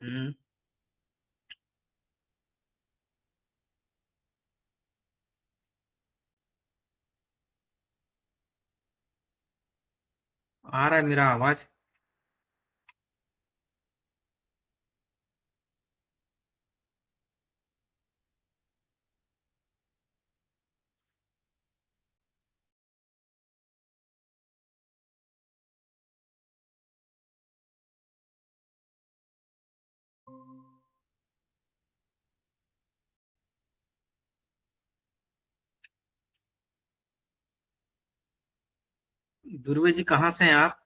हम्म। आ रहा है मेरा आवाज। ध्रुव जी कहाँ से हैं आप?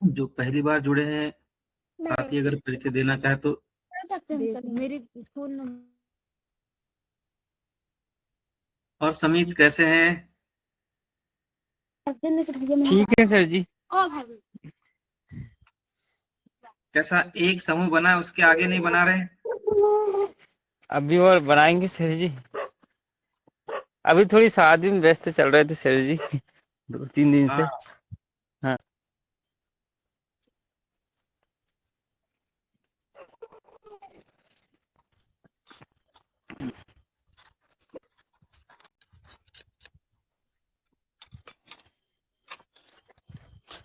जो पहली बार जुड़े हैं, साथी अगर परिचय देना चाहे तो। मेरी फोन नंबर। और समीत कैसे हैं? ठीक है सर जी। कैसा एक समूह बना है, उसके आगे नहीं बना रहे? अभी और बनाएंगे सर जी। अभी थोड़ी शादी में व्यस्त चल रहे थे सर जी, 2-3 दिन से। हाँ। हाँ।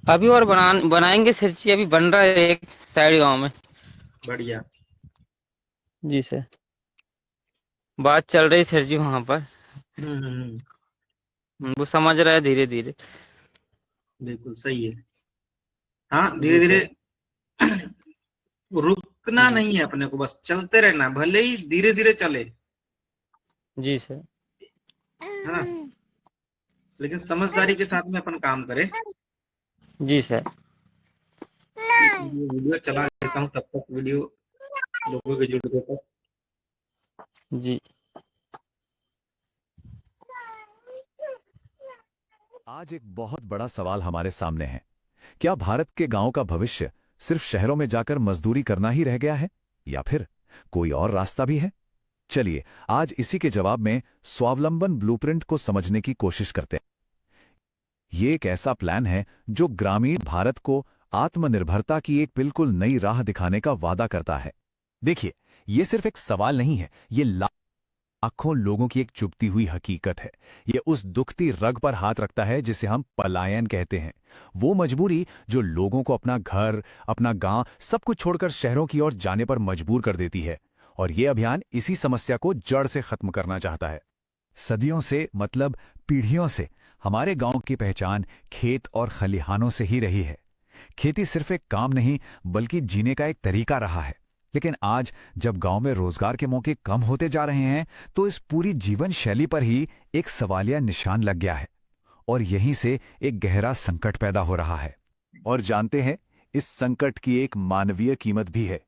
अभी और बनाएंगे सर जी, अभी बन रहा है एक साइड गांव में। बढ़िया। जी सर, बात चल रही सर जी वहां पर। हम्म। वो समझ रहा है धीरे धीरे। बिल्कुल सही है। हाँ, धीरे जी धीरे। सर। रुकना जी। नहीं है अपने को, बस चलते रहना, भले ही धीरे धीरे चले। जी सर। है ना? लेकिन समझदारी के साथ में अपन काम करें। जी सर। वीडियो वीडियो चला देता हूँ, तब तक वीडियो लोगों के जुड़ देता। जी। आज एक बहुत बड़ा सवाल हमारे सामने है। क्या भारत के गांव का भविष्य सिर्फ शहरों में जाकर मजदूरी करना ही रह गया है, या फिर कोई और रास्ता भी है? चलिए, आज इसी के जवाब में स्वावलंबन ब्लूप्रिंट को समझने की कोशिश करते हैं। ये एक ऐसा प्लान है जो ग्रामीण भारत को आत्मनिर्भरता की एक बिल्कुल नई राह दिखाने का वादा करता है। देखिए, ये सिर्फ एक सवाल नहीं है, ये लाखों लोगों की एक चुभती हुई हकीकत है। ये उस दुखती रग पर हाथ रखता है जिसे हम पलायन कहते हैं। वो मजबूरी जो लोगों को अपना घर, अपना गांव, सब कुछ छोड़कर शहरों की ओर जाने पर मजबूर कर देती है। और ये अभियान इसी समस्या को जड़ से खत्म करना चाहता है। सदियों से, मतलब पीढ़ियों से, हमारे गांव की पहचान खेत और खलिहानों से ही रही है। खेती सिर्फ एक काम नहीं, बल्कि जीने का एक तरीका रहा है। लेकिन आज जब गांव में रोजगार के मौके कम होते जा रहे हैं, तो इस पूरी जीवन शैली पर ही एक सवालिया निशान लग गया है। और यहीं से एक गहरा संकट पैदा हो रहा है। और जानते हैं, इस संकट की एक मानवीय कीमत भी है।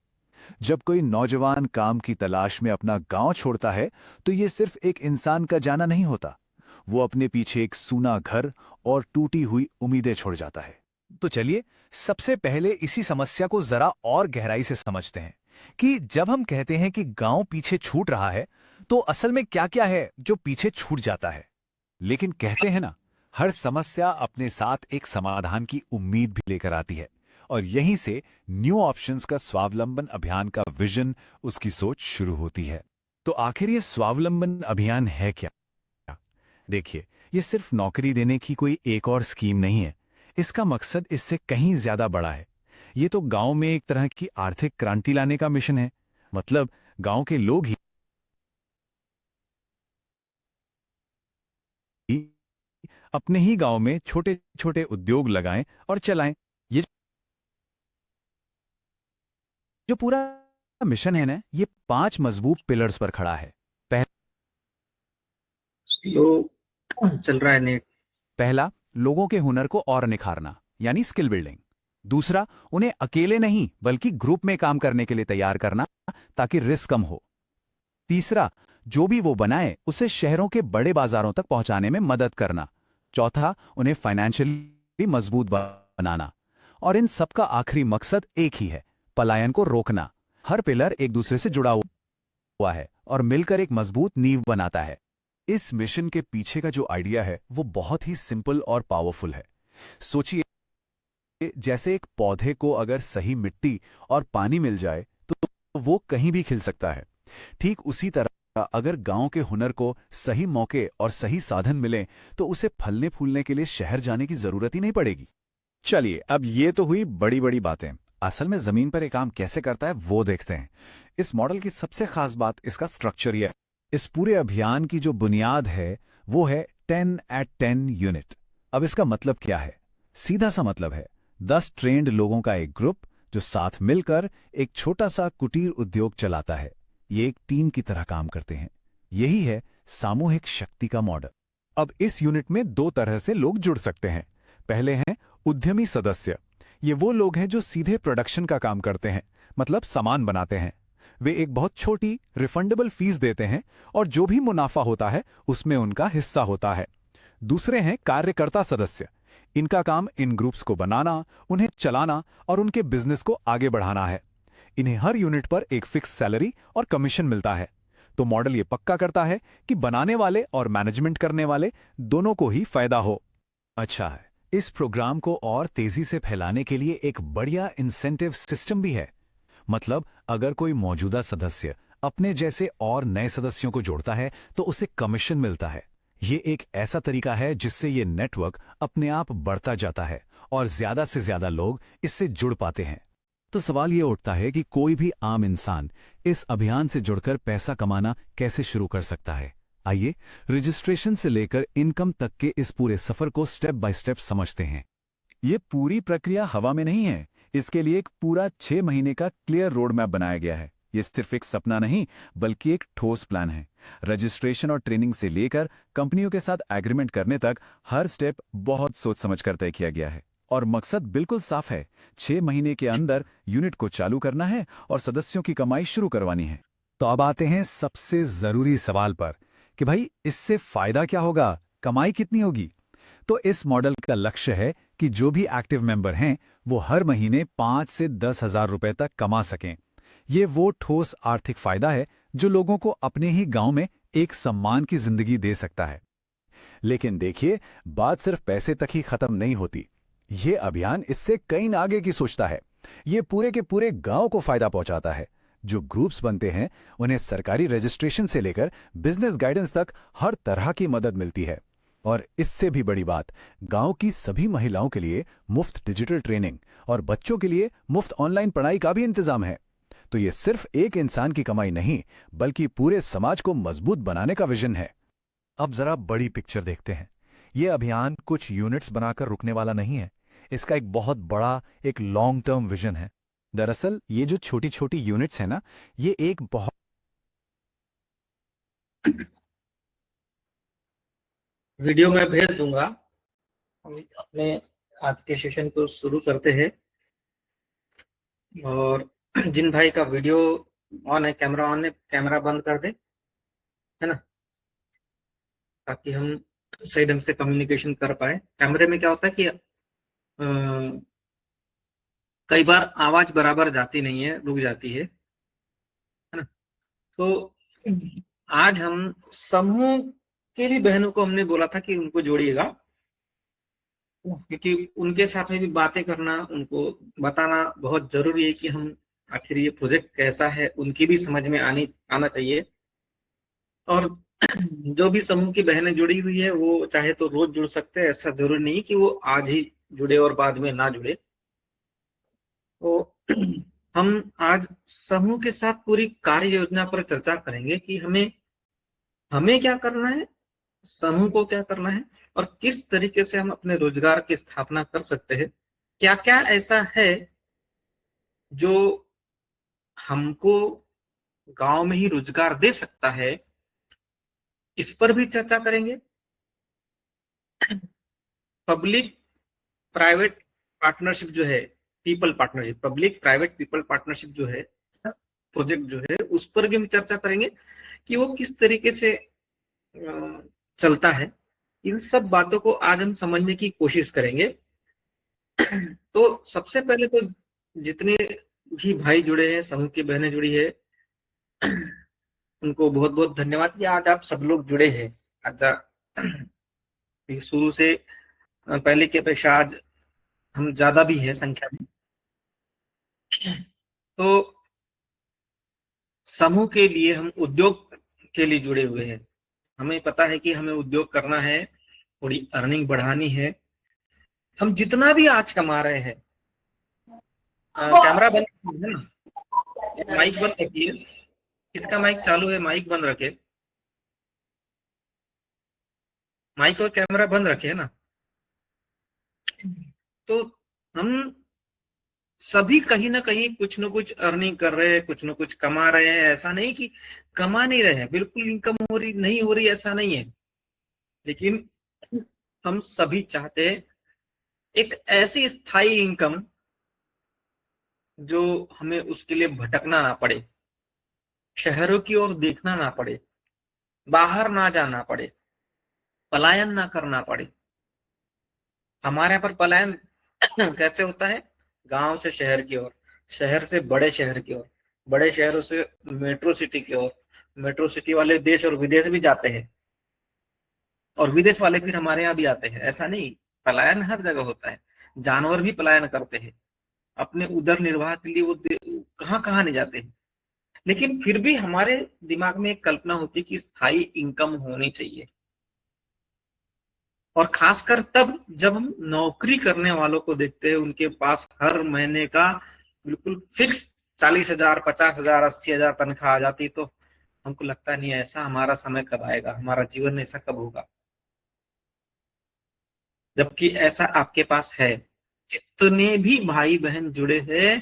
जब कोई नौजवान काम की तलाश में अपना गांव छोड़ता है, तो ये सिर्फ एक इंसान का जाना नहीं होता। वो अपने पीछे एक सूना घर और टूटी हुई उम्मीदें छोड़ जाता है। तो चलिए, सबसे पहले इसी समस्या को जरा और गहराई से समझते हैं कि जब हम कहते हैं कि गांव पीछे छूट रहा है, तो असल में क्या-क्या है जो पीछे छूट जाता है। लेकिन कहते हैं ना, हर समस्या अपने साथ एक समाधान की उम्मीद भी लेकर आती है। और यहीं से न्यू ऑप्शंस का स्वावलंबन अभियान का विजन, उसकी सोच शुरू होती है। तो आखिर ये स्वावलंबन अभियान है क्या? देखिए, ये सिर्फ नौकरी देने की कोई एक और स्कीम नहीं है। इसका मकसद इससे कहीं ज्यादा बड़ा है। ये तो गांव में एक तरह की आर्थिक क्रांति लाने का मिशन है। मतलब गांव के लोग ही अपने ही गांव में छोटे छोटे उद्योग लगाएं और चलाएं। ये जो पूरा मिशन है ना, ये 5 मजबूत पिलर्स पर खड़ा है। स्लो चल रहा है नेट। पहला, लोगों के हुनर को और निखारना, यानी स्किल बिल्डिंग। दूसरा, उन्हें अकेले नहीं बल्कि ग्रुप में काम करने के लिए तैयार करना ताकि रिस्क कम हो। तीसरा, जो भी वो बनाए उसे शहरों के बड़े बाजारों तक पहुंचाने में मदद करना। चौथा, उन्हें फाइनेंशियली मजबूत बनाना। और इन सबका आखिरी मकसद एक ही है, पलायन को रोकना। हर पिलर एक दूसरे से जुड़ा हुआ है और मिलकर एक मजबूत नींव बनाता है। इस मिशन के पीछे का जो आइडिया है वो बहुत ही सिंपल और पावरफुल है। सोचिए, जैसे एक पौधे को अगर सही मिट्टी और पानी मिल जाए तो वो कहीं भी खिल सकता है। ठीक उसी तरह अगर गांव के हुनर को सही मौके और सही साधन मिले तो उसे फलने फूलने के लिए शहर जाने की जरूरत ही नहीं पड़ेगी। चलिए, अब ये तो हुई बड़ी बड़ी बातें। असल में जमीन पर ये काम कैसे करता है वो देखते हैं। इस मॉडल की सबसे खास बात इसका स्ट्रक्चर ही है। इस पूरे अभियान की जो बुनियाद है वो है 10 at 10 यूनिट। अब इसका मतलब क्या है? सीधा सा मतलब है 10 ट्रेंड लोगों का एक ग्रुप जो साथ मिलकर एक छोटा सा कुटीर उद्योग चलाता है। ये एक टीम की तरह काम करते हैं। यही है सामूहिक शक्ति का मॉडल। अब इस यूनिट में दो तरह से लोग जुड़ सकते हैं। पहले हैं उद्यमी सदस्य। ये वो लोग हैं जो सीधे प्रोडक्शन का काम करते हैं, मतलब सामान बनाते हैं। वे एक बहुत छोटी रिफंडेबल फीस देते हैं और जो भी मुनाफा होता है उसमें उनका हिस्सा होता है। दूसरे हैं कार्यकर्ता सदस्य। इनका काम इन ग्रुप्स को बनाना, उन्हें चलाना और उनके बिजनेस को आगे बढ़ाना है। इन्हें हर यूनिट पर एक फिक्स सैलरी और कमीशन मिलता है। तो मॉडल ये पक्का करता है कि बनाने वाले और मैनेजमेंट करने वाले दोनों को ही फायदा हो। अच्छा है, इस प्रोग्राम को और तेजी से फैलाने के लिए एक बढ़िया इंसेंटिव सिस्टम भी है। मतलब अगर कोई मौजूदा सदस्य अपने जैसे और नए सदस्यों को जोड़ता है तो उसे कमीशन मिलता है। ये एक ऐसा तरीका है जिससे ये नेटवर्क अपने आप बढ़ता जाता है और ज्यादा से ज्यादा लोग इससे जुड़ पाते हैं। तो सवाल ये उठता है कि कोई भी आम इंसान इस अभियान से जुड़कर पैसा कमाना कैसे शुरू कर सकता है। आइए रजिस्ट्रेशन से लेकर इनकम तक के इस पूरे सफर को स्टेप बाय स्टेप समझते हैं। ये पूरी प्रक्रिया हवा में नहीं है। इसके लिए एक पूरा 6 महीने का क्लियर रोड मैप बनाया गया है। ये सिर्फ एक सपना नहीं बल्कि एक ठोस प्लान है। रजिस्ट्रेशन और ट्रेनिंग से लेकर कंपनियों के साथ एग्रीमेंट करने तक हर स्टेप बहुत सोच समझ कर तय किया गया है और मकसद बिल्कुल साफ है। 6 महीने के अंदर यूनिट को चालू करना है और सदस्यों की कमाई शुरू करवानी है। तो अब आते हैं सबसे जरूरी सवाल पर कि भाई इससे फायदा क्या होगा, कमाई कितनी होगी। तो इस मॉडल का लक्ष्य है कि जो भी एक्टिव मेंबर हैं वो हर महीने 5 से 10 हजार रुपए तक कमा सकें। ये वो ठोस आर्थिक फायदा है जो लोगों को अपने ही गांव में एक सम्मान की जिंदगी दे सकता है। लेकिन देखिए, बात सिर्फ पैसे तक ही खत्म नहीं होती। ये अभियान इससे कहीं आगे की सोचता है। ये पूरे के पूरे गांव को फायदा पहुंचाता है। जो ग्रुप्स बनते हैं उन्हें सरकारी रजिस्ट्रेशन से लेकर बिजनेस गाइडेंस तक हर तरह की मदद मिलती है। और इससे भी बड़ी बात, गांव की सभी महिलाओं के लिए मुफ्त डिजिटल ट्रेनिंग और बच्चों के लिए मुफ्त ऑनलाइन पढ़ाई का भी इंतजाम है। तो ये सिर्फ एक इंसान की कमाई नहीं बल्कि पूरे समाज को मजबूत बनाने का विजन है। अब जरा बड़ी पिक्चर देखते हैं। ये अभियान कुछ यूनिट्स बनाकर रुकने वाला नहीं है। इसका एक बहुत बड़ा, एक लॉन्ग टर्म विजन है। दरअसल ये जो छोटी छोटी यूनिट्स है ना, ये एक बहुत वीडियो मैं भेज दूंगा। हम अपने आज के सेशन को शुरू करते हैं। और जिन भाई का वीडियो ऑन है, कैमरा ऑन है, कैमरा बंद कर दे, है ना, ताकि हम सही ढंग से कम्युनिकेशन कर पाए। कैमरे में क्या होता है कि कई बार आवाज बराबर जाती नहीं है, रुक जाती है ना। तो आज हम समूह के भी बहनों को हमने बोला था कि उनको जोड़िएगा, क्योंकि उनके साथ में भी बातें करना, उनको बताना बहुत जरूरी है कि हम आखिर ये प्रोजेक्ट कैसा है, उनकी भी समझ में आना चाहिए। और जो भी समूह की बहनें जुड़ी हुई है वो चाहे तो रोज जुड़ सकते हैं, ऐसा जरूरी नहीं कि वो आज ही जुड़े और बाद में ना जुड़े। तो हम आज समूह के साथ पूरी कार्य योजना पर चर्चा करेंगे कि हमें हमें क्या करना है, समूह को क्या करना है और किस तरीके से हम अपने रोजगार की स्थापना कर सकते हैं। क्या क्या ऐसा है जो हमको गांव में ही रोजगार दे सकता है, इस पर भी चर्चा करेंगे। पब्लिक प्राइवेट पार्टनरशिप जो है, people partnership, public private people partnership जो है प्रोजेक्ट जो है, उस पर भी हम चर्चा करेंगे कि वो किस तरीके से चलता है। इन सब बातों को आज हम समझने की कोशिश करेंगे। तो सबसे पहले तो जितने भी भाई जुड़े हैं, समूह की बहनें जुड़ी है, उनको बहुत बहुत धन्यवाद कि आज आप सब लोग जुड़े हैं। आज शुरू से पहले की अपेक्षा आज हम ज्यादा भी है संख्या में। तो समूह के लिए, हम उद्योग के लिए जुड़े हुए हैं। हमें पता है कि हमें उद्योग करना है, थोड़ी अर्निंग बढ़ानी है। हम जितना भी आज कमा रहे हैं, कैमरा बंद है ना, माइक बंद रखिए। किसका माइक चालू है? माइक बंद रखे, माइक और कैमरा बंद रखे, है ना। तो हम सभी कहीं ना कहीं कुछ न कुछ अर्निंग कर रहे हैं, कुछ न कुछ कमा रहे हैं। ऐसा नहीं कि कमा नहीं रहे हैं, बिल्कुल इनकम हो रही नहीं हो रही, ऐसा नहीं है। लेकिन हम सभी चाहते हैं एक ऐसी स्थायी इनकम जो हमें उसके लिए भटकना ना पड़े, शहरों की ओर देखना ना पड़े, बाहर ना जाना पड़े, पलायन ना करना पड़े। हमारे यहाँ पर पलायन कैसे होता है? गांव से शहर की ओर, शहर से बड़े शहर की ओर, बड़े शहरों से मेट्रो सिटी की ओर। मेट्रो सिटी वाले देश और विदेश भी जाते हैं, और विदेश वाले फिर हमारे यहाँ भी आते हैं। ऐसा नहीं, पलायन हर जगह होता है। जानवर भी पलायन करते हैं, अपने उदर निर्वाह के लिए वो कहाँ कहाँ नहीं जाते हैं। लेकिन फिर भी हमारे दिमाग में एक कल्पना होती है कि स्थायी इनकम होनी चाहिए। और खासकर तब जब हम नौकरी करने वालों को देखते हैं, उनके पास हर महीने का बिल्कुल फिक्स 40,000, 50,000, 80,000 तनख्वाह आ जाती, तो हमको लगता नहीं ऐसा हमारा समय कब आएगा, हमारा जीवन ऐसा कब होगा। जबकि ऐसा आपके पास है। जितने भी भाई बहन जुड़े हैं,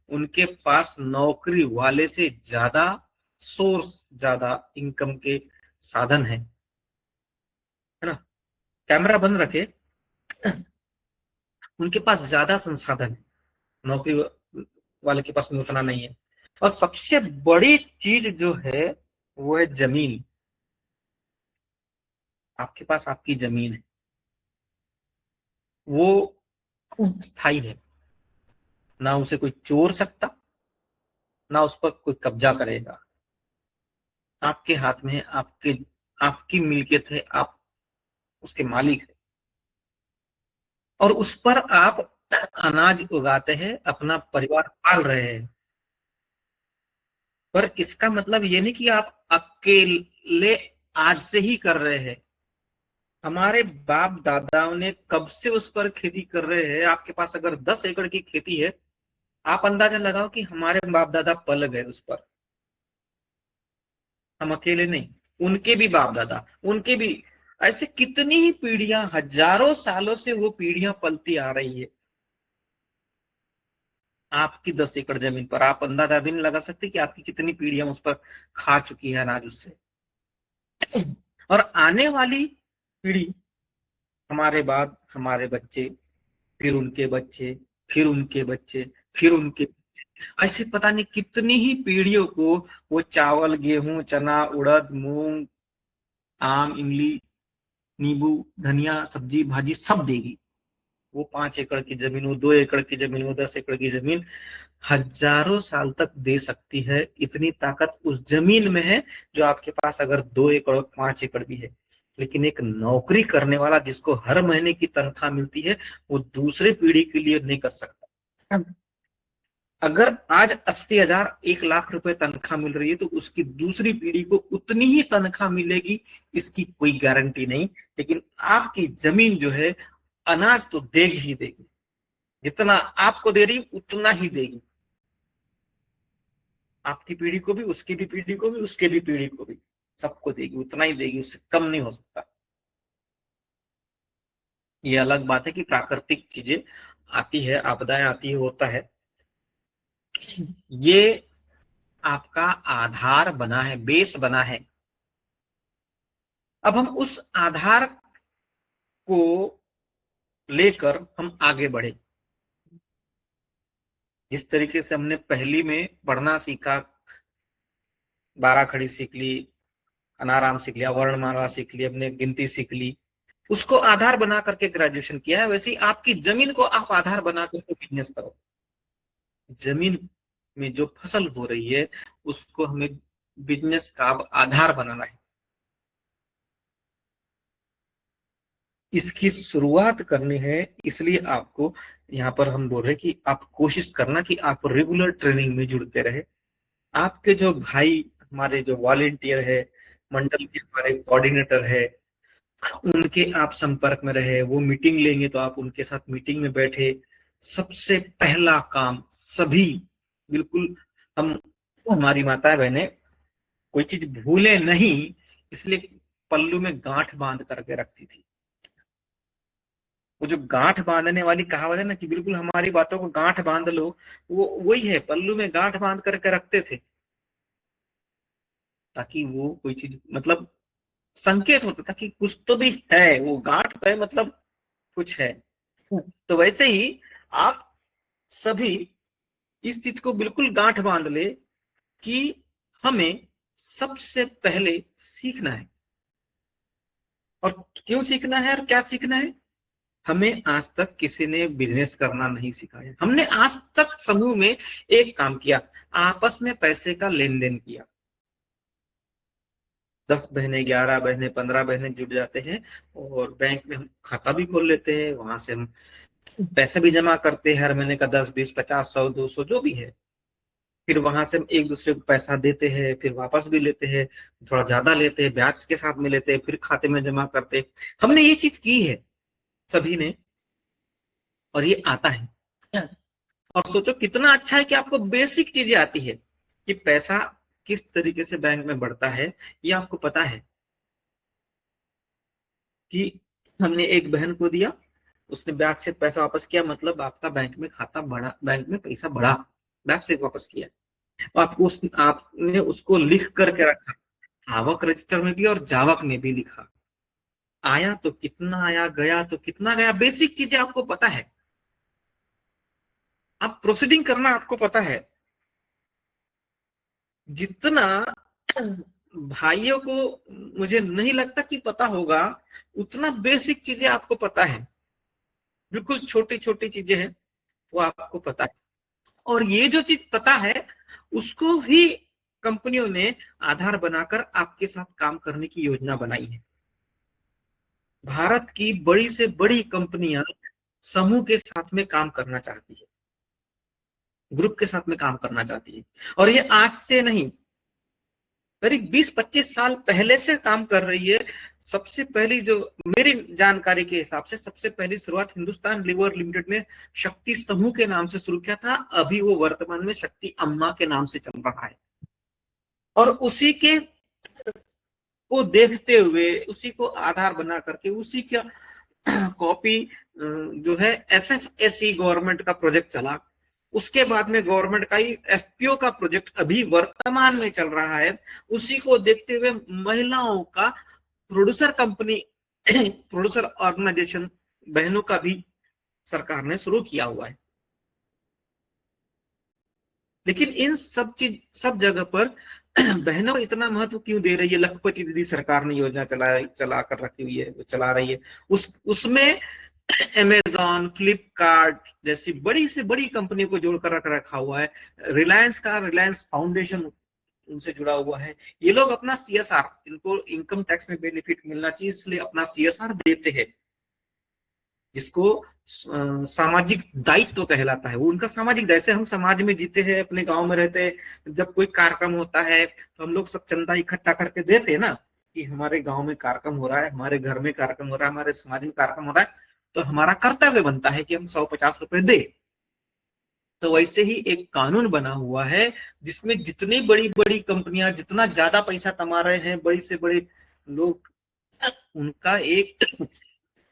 उनके पास नौकरी वाले से ज्यादा सोर्स, ज्यादा इनकम के साधन है ना। कैमरा बंद रखे, उनके पास ज्यादा संसाधन है, नौकरी वाले के पास में उतना नहीं है। और सबसे बड़ी चीज जो है वो है जमीन। आपके पास आपकी जमीन है, वो स्थायी है, ना उसे कोई चोर सकता, ना उस पर कोई कब्जा करेगा। आपके हाथ में है, आपके आपकी मिल्कियत है, आप उसके मालिक है। और उस पर आप अनाज उगाते हैं, अपना परिवार पाल रहे हैं। पर इसका मतलब ये नहीं कि आप अकेले आज से ही कर रहे हैं। हमारे बाप दादाओं ने कब से उस पर खेती कर रहे हैं। आपके पास अगर 10 एकड़ की खेती है, आप अंदाजा लगाओ कि हमारे बाप दादा पल गए उस पर। हम अकेले नहीं, उनके भी बाप दादा, उनके भी, ऐसे कितनी ही पीढ़ियां, हजारों सालों से वो पीढ़ियां पलती आ रही है। आपकी 10 एकड़ जमीन पर आप अंदाजा भी नहीं लगा सकते कि आपकी कितनी पीढ़ियां उस पर खा चुकी है अनाज उससे। और आने वाली पीढ़ी, हमारे बाद हमारे बच्चे, फिर उनके बच्चे, फिर उनके बच्चे, फिर उनके, ऐसे पता नहीं कितनी ही पीढ़ियों को वो चावल, गेहूं, चना, उड़द, मूंग, आम, इमली, नींबू, धनिया, सब्जी भाजी सब देगी। वो 5 एकड़ की जमीन, वो 2 एकड़ की जमीन, वो 10 एकड़ की जमीन हजारों साल तक दे सकती है। इतनी ताकत उस जमीन में है, जो आपके पास अगर 2 एकड़ और 5 एकड़ भी है। लेकिन एक नौकरी करने वाला जिसको हर महीने की तनख्वाह मिलती है, वो दूसरे पीढ़ी के लिए नहीं कर सकता। अगर आज 80,000, 1 लाख रुपए तनख्वाह मिल रही है, तो उसकी दूसरी पीढ़ी को उतनी ही तनख्वाह मिलेगी, इसकी कोई गारंटी नहीं। लेकिन आपकी जमीन जो है, अनाज तो देगी ही देगी। जितना आपको दे रही उतना ही देगी, आपकी पीढ़ी को भी, उसकी भी पीढ़ी को भी, उसके भी पीढ़ी को भी, सबको देगी, उतना ही देगी, उससे कम नहीं हो सकता। ये अलग बात है कि प्राकृतिक चीजें आती है, आपदाएं आती है, होता है। ये आपका आधार बना है, बेस बना है। अब हम उस आधार को लेकर हम आगे बढ़े। जिस तरीके से हमने पहली में पढ़ना सीखा, 12 खड़ी सीख ली, अनाराम सीख लिया, वर्णमाला सीख ली, हमने गिनती सीख ली, उसको आधार बना करके ग्रेजुएशन किया है। वैसे ही आपकी जमीन को आप आधार बना करके बिजनेस करो। जमीन में जो फसल हो रही है उसको हमें बिजनेस का आधार बनाना है। इसकी शुरुआत करनी है, इसलिए आपको यहाँ पर हम बोल रहे हैं कि आप कोशिश करना कि आप रेगुलर ट्रेनिंग में जुड़ते रहे। आपके जो भाई, हमारे जो वॉलेंटियर है, मंडल के हमारे कोऑर्डिनेटर है, उनके आप संपर्क में रहे। वो मीटिंग लेंगे तो आप उनके साथ मीटिंग में बैठे। सबसे पहला काम सभी, बिल्कुल हम, हमारी माता बहनें कोई चीज भूले नहीं, इसलिए पल्लू में गांठ बांध करके रखती थी। वो जो गांठ बांधने वाली कहावत है ना कि बिल्कुल हमारी बातों को गांठ बांध लो, वो वही है, पल्लू में गांठ बांध करके रखते थे, ताकि वो कोई चीज, मतलब संकेत होता था कि कुछ तो भी है, वो गांठ पे मतलब कुछ है। तो वैसे ही आप सभी इस चीज को बिल्कुल गांठ बांध ले कि हमें सबसे पहले सीखना है। और क्यों सीखना है और क्या सीखना है? हमें आज तक किसी ने बिजनेस करना नहीं सिखाया। हमने आज तक समूह में एक काम किया, आपस में पैसे का लेन देन किया। 10 बहनें, 11 बहनें, 15 बहनें जुट जाते हैं और बैंक में हम खाता भी खोल लेते हैं। वहां से हम पैसे भी जमा करते हैं, हर महीने का 10, 20, 50, 100, 200 जो भी है। फिर वहां से हम एक दूसरे को पैसा देते हैं, फिर वापस भी लेते हैं, थोड़ा ज्यादा लेते हैं, ब्याज के साथ में लेते हैं, फिर खाते में जमा करते हैं। हमने ये चीज की है सभी ने, और ये आता है। और सोचो कितना अच्छा है कि आपको बेसिक चीजें आती है कि पैसा किस तरीके से बैंक में बढ़ता है, ये आपको पता है। कि हमने एक बहन को दिया, उसने ब्याज से पैसा वापस किया, मतलब आपका बैंक में खाता बढ़ा, बैंक में पैसा बढ़ा, ब्याज से वापस किया। आपको आपने उसको लिख करके रखा, आवक रजिस्टर में भी और जावक में भी लिखा। आया तो कितना आया, गया तो कितना गया, बेसिक चीजें आपको पता है। आप प्रोसीडिंग करना आपको पता है। जितना भाइयों को मुझे नहीं लगता कि पता होगा, उतना बेसिक चीजें आपको पता है। बिल्कुल छोटी छोटी चीजें हैं वो आपको पता है। और ये जो चीज पता है उसको ही कंपनियों ने आधार बनाकर आपके साथ काम करने की योजना बनाई है। भारत की बड़ी से बड़ी कंपनियां समूह के साथ में काम करना चाहती है, ग्रुप के साथ में काम करना चाहती है। और ये आज से नहीं, करीब 20-25 साल पहले से काम कर रही है। सबसे पहली जो मेरी जानकारी के हिसाब से सबसे पहली शुरुआत हिंदुस्तान लीवर लिमिटेड ने शक्ति समूह के नाम से शुरू किया था। अभी वो वर्तमान में शक्ति अम्मा के नाम से चल रहा है। और उसी के को देखते हुए, उसी को आधार बना करके, उसी का कॉपी जो है SFSE गवर्नमेंट का प्रोजेक्ट चला। उसके बाद में गवर्नमेंट का ही FPO का प्रोजेक्ट अभी वर्तमान में चल रहा है। उसी को देखते हुए महिलाओं का प्रोड्यूसर कंपनी प्रोड्यूसर ऑर्गेनाइजेशन बहनों का भी सरकार ने शुरू किया हुआ है। लेकिन इन सब जगह पर बहनों को इतना महत्व क्यों दे रही है? लखपति दीदी सरकार ने योजना चला कर रखी हुई है, चला रही है। उसमें अमेजॉन, फ्लिपकार्ट जैसी बड़ी से बड़ी कंपनियों को जोड़कर रखा हुआ है। रिलायंस फाउंडेशन उनसे जुड़ा हुआ है। ये लोग अपना CSR, इनको इनकम टैक्स में बेनिफिट मिलना चाहिए, इसलिए अपना CSR देते हैं, जिसको सामाजिक दायित्व कहलाता है। वो उनका सामाजिक दायित्व, जैसे हम समाज में जीते हैं, अपने गांव में रहते हैं, जब कोई कार्यक्रम होता है तो हम लोग सब चंदा इकट्ठा करके देते हैं ना, कि हमारे गांव में कार्यक्रम हो रहा है, हमारे घर में कार्यक्रम हो रहा है, हमारे समाज में कार्यक्रम हो रहा है, तो हमारा कर्तव्य बनता है कि हम 150 रुपए दे। तो वैसे ही एक कानून बना हुआ है जिसमें जितनी बड़ी बड़ी कंपनियां जितना ज्यादा पैसा कमा रहे हैं, बड़ी से बड़े लोग, उनका एक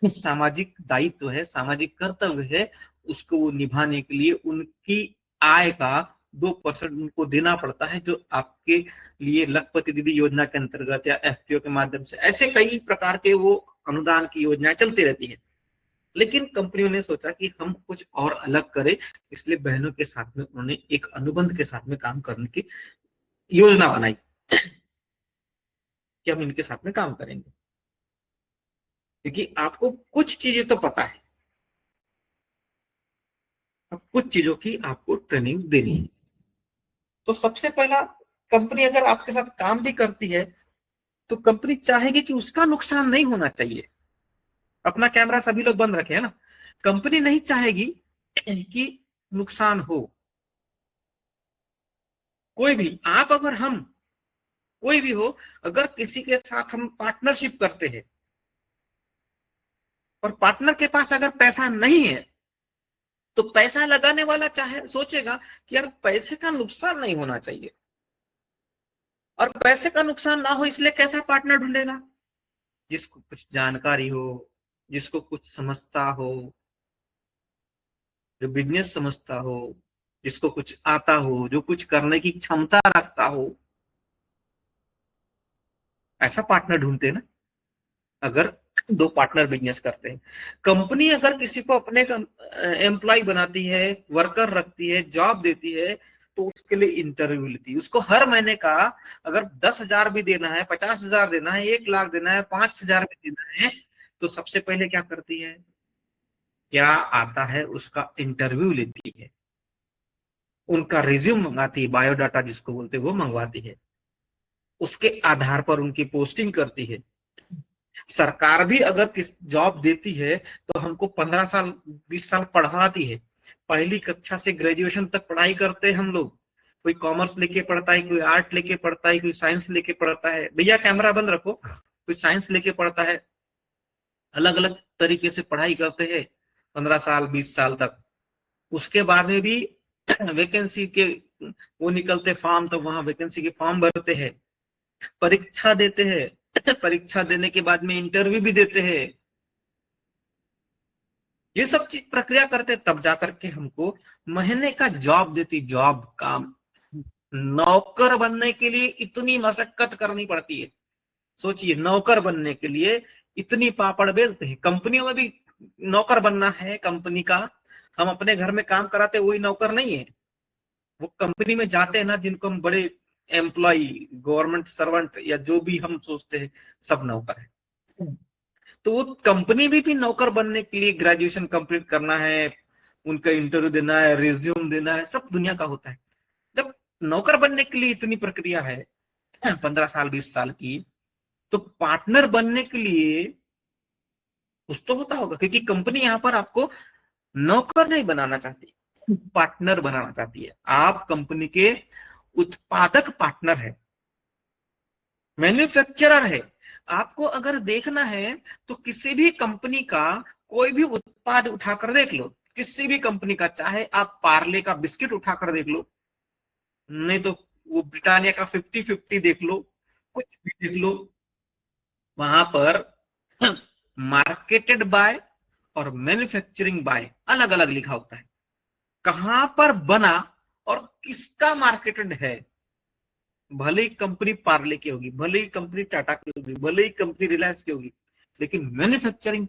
सामाजिक दायित्व है, सामाजिक कर्तव्य है, उसको वो निभाने के लिए उनकी आय का 2% उनको देना पड़ता है, जो आपके लिए लखपति दीदी योजना के अंतर्गत या FPO के माध्यम से, ऐसे कई प्रकार के वो अनुदान की योजनाएं चलती रहती है। लेकिन कंपनियों ने सोचा कि हम कुछ और अलग करें, इसलिए बहनों के साथ में उन्होंने एक अनुबंध के साथ में काम करने की योजना बनाई कि हम इनके साथ में काम करेंगे, क्योंकि आपको कुछ चीजें तो पता है, अब कुछ चीजों की आपको ट्रेनिंग देनी है। तो सबसे पहला, कंपनी अगर आपके साथ काम भी करती है तो कंपनी चाहेगी कि उसका नुकसान नहीं होना चाहिए। अपना कैमरा सभी लोग बंद रखे है ना, कंपनी नहीं चाहेगी कि नुकसान हो। कोई भी, आप अगर हम कोई भी हो, अगर किसी के साथ हम पार्टनरशिप करते हैं और पार्टनर के पास अगर पैसा नहीं है, तो पैसा लगाने वाला चाहे सोचेगा कि यार पैसे का नुकसान नहीं होना चाहिए, और पैसे का नुकसान ना हो इसलिए कैसा पार्टनर ढूंढेगा, जिसको कुछ जानकारी हो, जिसको कुछ समझता हो, जो बिजनेस समझता हो, जिसको कुछ आता हो, जो कुछ करने की क्षमता रखता हो, ऐसा पार्टनर ढूंढते हैं ना। अगर दो पार्टनर बिजनेस करते हैं, कंपनी अगर किसी को अपने एम्प्लॉय बनाती है, वर्कर रखती है, जॉब देती है, तो उसके लिए इंटरव्यू लेती है। उसको हर महीने का अगर 10,000 भी देना है, 50,000 देना है, 1 लाख देना है, 5,000 भी देना है, तो सबसे पहले क्या करती है, क्या आता है उसका इंटरव्यू लेती है, उनका रिज्यूम मंगाती है, बायोडाटा जिसको बोलते हैं वो मंगवाती है, उसके आधार पर उनकी पोस्टिंग करती है। सरकार भी अगर किस जॉब देती है तो हमको 15 साल 20 साल पढ़वाती है। पहली कक्षा से ग्रेजुएशन तक पढ़ाई करते हैं हम लोग। कोई कॉमर्स लेके पढ़ता है, कोई आर्ट लेके पढ़ता है, कोई साइंस लेके पढ़ता है। भैया कैमरा बंद रखो। कोई साइंस लेके पढ़ता है, अलग अलग तरीके से पढ़ाई करते हैं 15 साल 20 साल तक। उसके बाद में भी वैकेंसी के वो निकलते फॉर्म, तो वहां वैकेंसी के फॉर्म भरते हैं, परीक्षा देते हैं, परीक्षा देने के बाद में इंटरव्यू भी देते हैं। ये सब चीज प्रक्रिया करते तब जाकर के हमको महीने का जॉब देती, जॉब काम। नौकर बनने के लिए इतनी मशक्कत करनी पड़ती है। सोचिए, नौकर बनने के लिए इतनी पापड़ बेलते हैं। कंपनियों में भी नौकर बनना है कंपनी का, हम अपने घर में काम कराते वही नौकर नहीं है। वो कंपनी में जाते हैं ना, जिनको हम बड़े एम्प्लॉय, गवर्नमेंट सर्वेंट या जो भी हम सोचते हैं, सब नौकर है। तो वो कंपनी भी नौकर बनने के लिए ग्रेजुएशन कंप्लीट करना है, उनका इंटरव्यू देना है, रिज्यूम देना है, सब दुनिया का होता है। जब नौकर बनने के लिए इतनी प्रक्रिया है 15 साल 20 साल की, तो पार्टनर बनने के लिए कुछ तो होता होगा, क्योंकि कंपनी यहाँ पर आपको नौकर नहीं बनाना चाहती, पार्टनर बनाना चाहती है। आप कंपनी के उत्पादक पार्टनर है, मैन्युफैक्चरर है। आपको अगर देखना है तो किसी भी कंपनी का कोई भी उत्पाद उठाकर देख लो, किसी भी कंपनी का, चाहे आप पार्ले का बिस्किट उठाकर देख लो, नहीं तो वो ब्रिटानिया का 50-50 देख लो, कुछ भी देख लो, वहां पर मार्केटेड बाय और मैन्युफैक्चरिंग बाय अलग अलग लिखा होता है। कहां पर बना और किसका मार्केटेड है। भले ही कंपनी पार्ले की होगी, भले ही कंपनी टाटा की होगी, भले ही कंपनी रिलायंस की होगी, लेकिन मैन्युफैक्चरिंग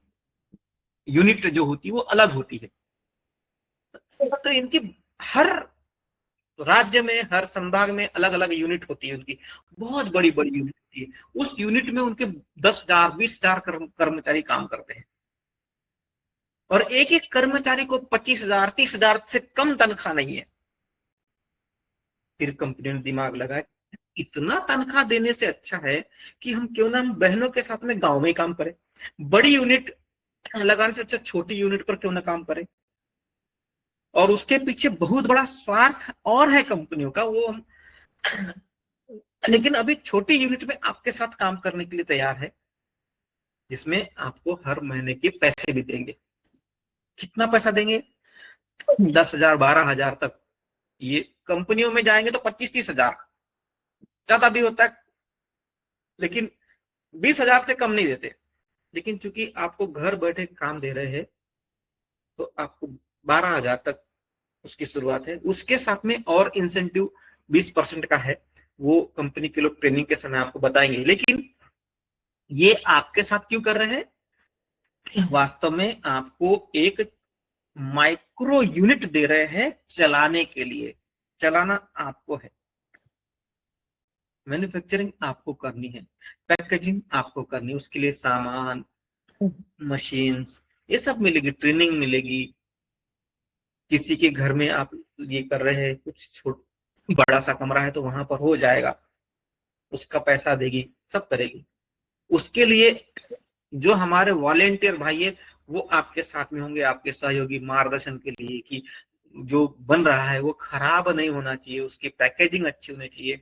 यूनिट जो होती है वो अलग होती है। तो इनकी हर राज्य में, हर संभाग में अलग अलग यूनिट होती है, उनकी बहुत बड़ी बड़ी यूनिट होती है। उस यूनिट में उनके 10,000 20,000 कर्मचारी काम करते हैं, और एक एक कर्मचारी को 25,000 30,000 से कम तनख्वाह नहीं है। फिर कंपनी ने दिमाग लगाया, इतना तनख्वाह देने से अच्छा है कि हम क्यों ना हम बहनों के साथ में गांव में ही काम करें। बड़ी यूनिट लगाने से अच्छा छोटी यूनिट पर क्यों ना काम करें। और उसके पीछे बहुत बड़ा स्वार्थ और है कंपनियों का, वो हम लेकिन अभी छोटी यूनिट में आपके साथ काम करने के लिए तैयार है, जिसमें आपको हर महीने के पैसे भी देंगे। कितना पैसा देंगे? 10,000 12,000 तक। ये कंपनियों में जाएंगे तो 25-30,000 ज्यादा भी होता है, लेकिन 20,000 से कम नहीं देते। लेकिन चूंकि आपको घर बैठे काम दे रहे हैं, तो आपको 12,000 तक उसकी शुरुआत है। उसके साथ में और इंसेंटिव 20% का है, वो कंपनी के लोग ट्रेनिंग के समय आपको बताएंगे। लेकिन ये आपके साथ क्यों कर रहे हैं? वास्तव में आपको एक माइक्रो यूनिट दे रहे हैं चलाने के लिए। चलाना आपको है, मैन्युफैक्चरिंग आपको करनी है, पैकेजिंग आपको करनी है, उसके लिए सामान, मशीन्स, ये सब मिलेगी, ट्रेनिंग मिलेगी। किसी के घर में आप ये कर रहे हैं, कुछ छोट बड़ा सा कमरा है तो वहां पर हो जाएगा, उसका पैसा देगी, सब करेगी। उसके लिए जो हमारे वॉलेंटियर भाई है वो आपके साथ में होंगे, आपके सहयोगी, मार्गदर्शन के लिए कि जो बन रहा है वो खराब नहीं होना चाहिए, उसकी पैकेजिंग अच्छी होनी चाहिए।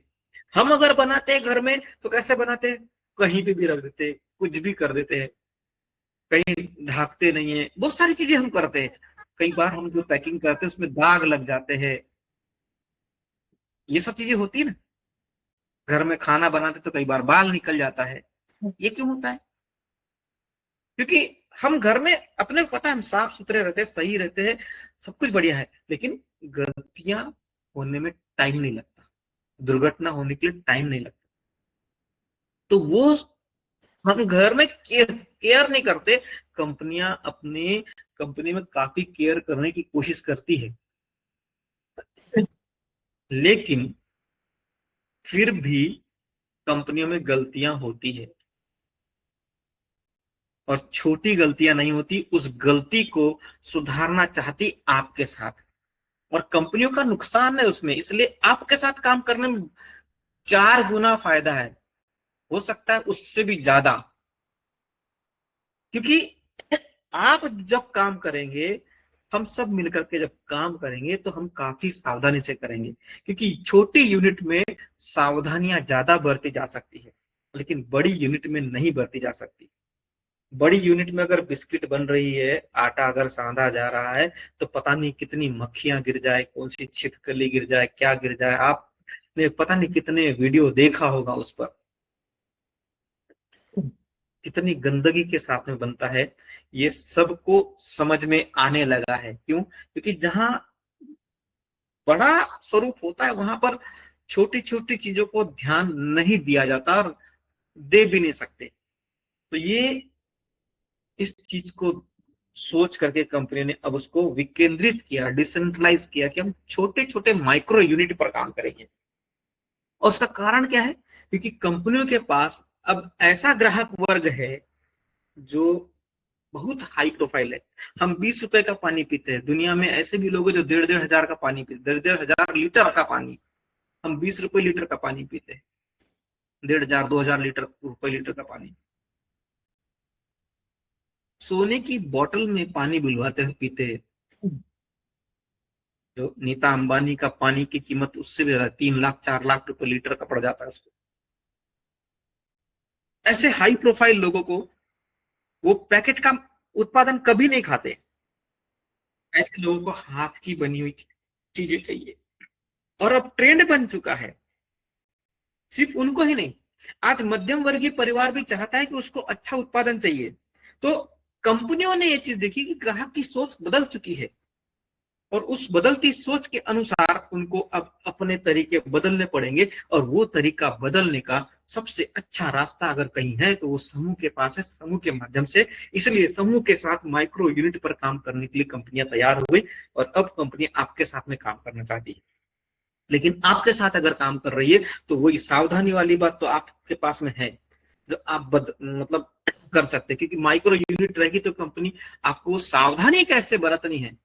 हम अगर बनाते हैं घर में तो कैसे बनाते हैं, कहीं पे भी रख देते, कुछ भी कर देते हैं, कहीं ढाकते नहीं है, बहुत सारी चीजें हम करते हैं। कई बार हम जो पैकिंग करते हैं उसमें दाग लग जाते हैं, ये सब चीजें होती है ना। घर में खाना बनाते तो कई बार बाल निकल जाता है, ये क्यों होता है? क्योंकि हम घर में अपने को पता है हम साफ सुथरे रहते हैं, सही रहते हैं, सब कुछ बढ़िया है, लेकिन गलतियां होने में टाइम नहीं लगता, दुर्घटना होने के लिए टाइम नहीं लगता। तो वो हम घर में केयर नहीं करते। कंपनियां अपनी कंपनी में काफी केयर करने की कोशिश करती है, लेकिन फिर भी कंपनियों में गलतियां होती है, और छोटी गलतियां नहीं होती, उस गलती को सुधारना चाहती आपके साथ, और कंपनियों का नुकसान है उसमें, इसलिए आपके साथ काम करने में 4 गुना फायदा है, हो सकता है उससे भी ज्यादा। क्योंकि आप जब काम करेंगे, हम सब मिलकर के जब काम करेंगे तो हम काफी सावधानी से करेंगे, क्योंकि छोटी यूनिट में सावधानियां ज्यादा बरती जा सकती है, लेकिन बड़ी यूनिट में नहीं बरती जा सकती। बड़ी यूनिट में अगर बिस्किट बन रही है, आटा अगर साधा जा रहा है, तो पता नहीं कितनी मक्खियां गिर जाए, कौन सी छिपकली गिर जाए, क्या गिर जाए, आपने पता नहीं कितने वीडियो देखा होगा उस पर, कितनी गंदगी के साथ में बनता है। ये सबको समझ में आने लगा है, क्यों? क्योंकि जहां बड़ा स्वरूप होता है वहां पर छोटी छोटी चीजों को ध्यान नहीं दिया जाता, और दे भी नहीं सकते। तो ये इस चीज को सोच करके कंपनी ने अब उसको विकेंद्रित किया, डिसेंट्रलाइज किया, कि हम छोटे छोटे माइक्रो यूनिट पर काम करेंगे। और उसका कारण क्या है? क्योंकि कंपनियों के पास अब ऐसा ग्राहक वर्ग है जो बहुत हाई प्रोफाइल है। हम 20 रुपए का पानी पीते हैं, दुनिया में ऐसे भी लोग हैं जो 1,500 का पानी पीते, 1,500 लीटर का पानी। हम 20 रुपए लीटर का पानी पीते हैं, 1,500 2,000 रुपए लीटर का पानी। सोने की बोतल में पानी बुलवाते हैं, पीते हैं। जो नीता अंबानी का पानी की कीमत उससे भी ज्यादा, 3 लाख 4 लाख रुपए लीटर का पड़ जाता है उसको। ऐसे हाई प्रोफाइल लोगों को वो पैकेट का उत्पादन कभी नहीं खाते। ऐसे लोगों को हाथ की बनी हुई चीजें चाहिए, और अब ट्रेंड बन चुका है। सिर्फ उनको ही नहीं, आज मध्यम वर्गीय परिवार भी चाहता है कि उसको अच्छा उत्पादन चाहिए। तो कंपनियों ने ये चीज देखी कि ग्राहक की सोच बदल चुकी है, और उस बदलती सोच के अनुसार उनको अब अपने तरीके बदलने पड़ेंगे। और वो तरीका बदलने का सबसे अच्छा रास्ता अगर कहीं है तो वो समूह के पास है, समूह के माध्यम से। इसलिए समूह के साथ माइक्रो यूनिट पर काम करने के लिए कंपनियां तैयार हुई, और अब कंपनी आपके साथ में काम करना चाहती है। लेकिन आपके साथ अगर काम कर रही है तो वही सावधानी वाली बात तो आपके पास में है, जो आप मतलब कर सकते हैं। क्योंकि माइक्रो यूनिट रहेगी तो कंपनी आपको सावधानी कैसे बरतनी है,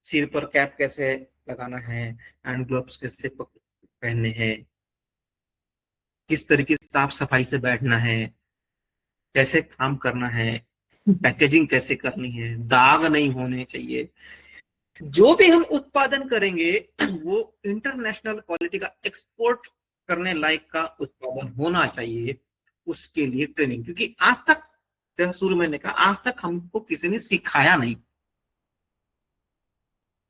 सिर पर कैप कैसे लगाना है, हैंड ग्लव्स कैसे पहनने हैं, किस तरीके से साफ सफाई से बैठना है, कैसे काम करना है, पैकेजिंग कैसे करनी है, दाग नहीं होने चाहिए। जो भी हम उत्पादन करेंगे वो इंटरनेशनल क्वालिटी का, एक्सपोर्ट करने लायक का उत्पादन होना चाहिए। उसके लिए ट्रेनिंग, क्योंकि आज तक, जैसा शुरू मैंने कहा, आज तक हमको किसी ने सिखाया नहीं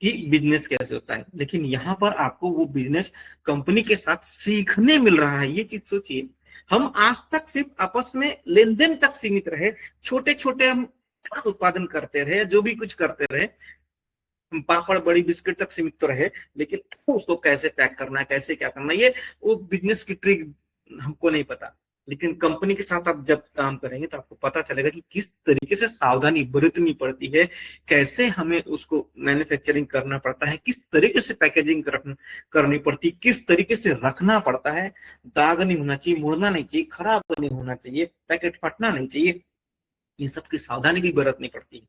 कि बिजनेस कैसे होता है, लेकिन यहाँ पर आपको वो बिजनेस कंपनी के साथ सीखने मिल रहा है। ये चीज सोचिए, हम आज तक सिर्फ आपस में लेन देन तक सीमित रहे, छोटे छोटे हम उत्पादन करते रहे, जो भी कुछ करते रहे, पापड़ बड़ी बिस्किट तक सीमित तो रहे, लेकिन उसको कैसे पैक करना है, कैसे क्या करना है, ये वो बिजनेस की ट्रिक हमको नहीं पता। लेकिन कंपनी के साथ आप जब काम करेंगे तो आपको पता चलेगा कि किस तरीके से सावधानी बरतनी पड़ती है, कैसे हमें उसको मैन्युफैक्चरिंग करना पड़ता है, किस तरीके से पैकेजिंग करनी पड़ती, किस तरीके से रखना पड़ता है। दाग नहीं होना चाहिए, मुड़ना नहीं चाहिए, खराब नहीं होना चाहिए, पैकेट फटना नहीं चाहिए। इन सब की सावधानी भी बरतनी पड़ती है।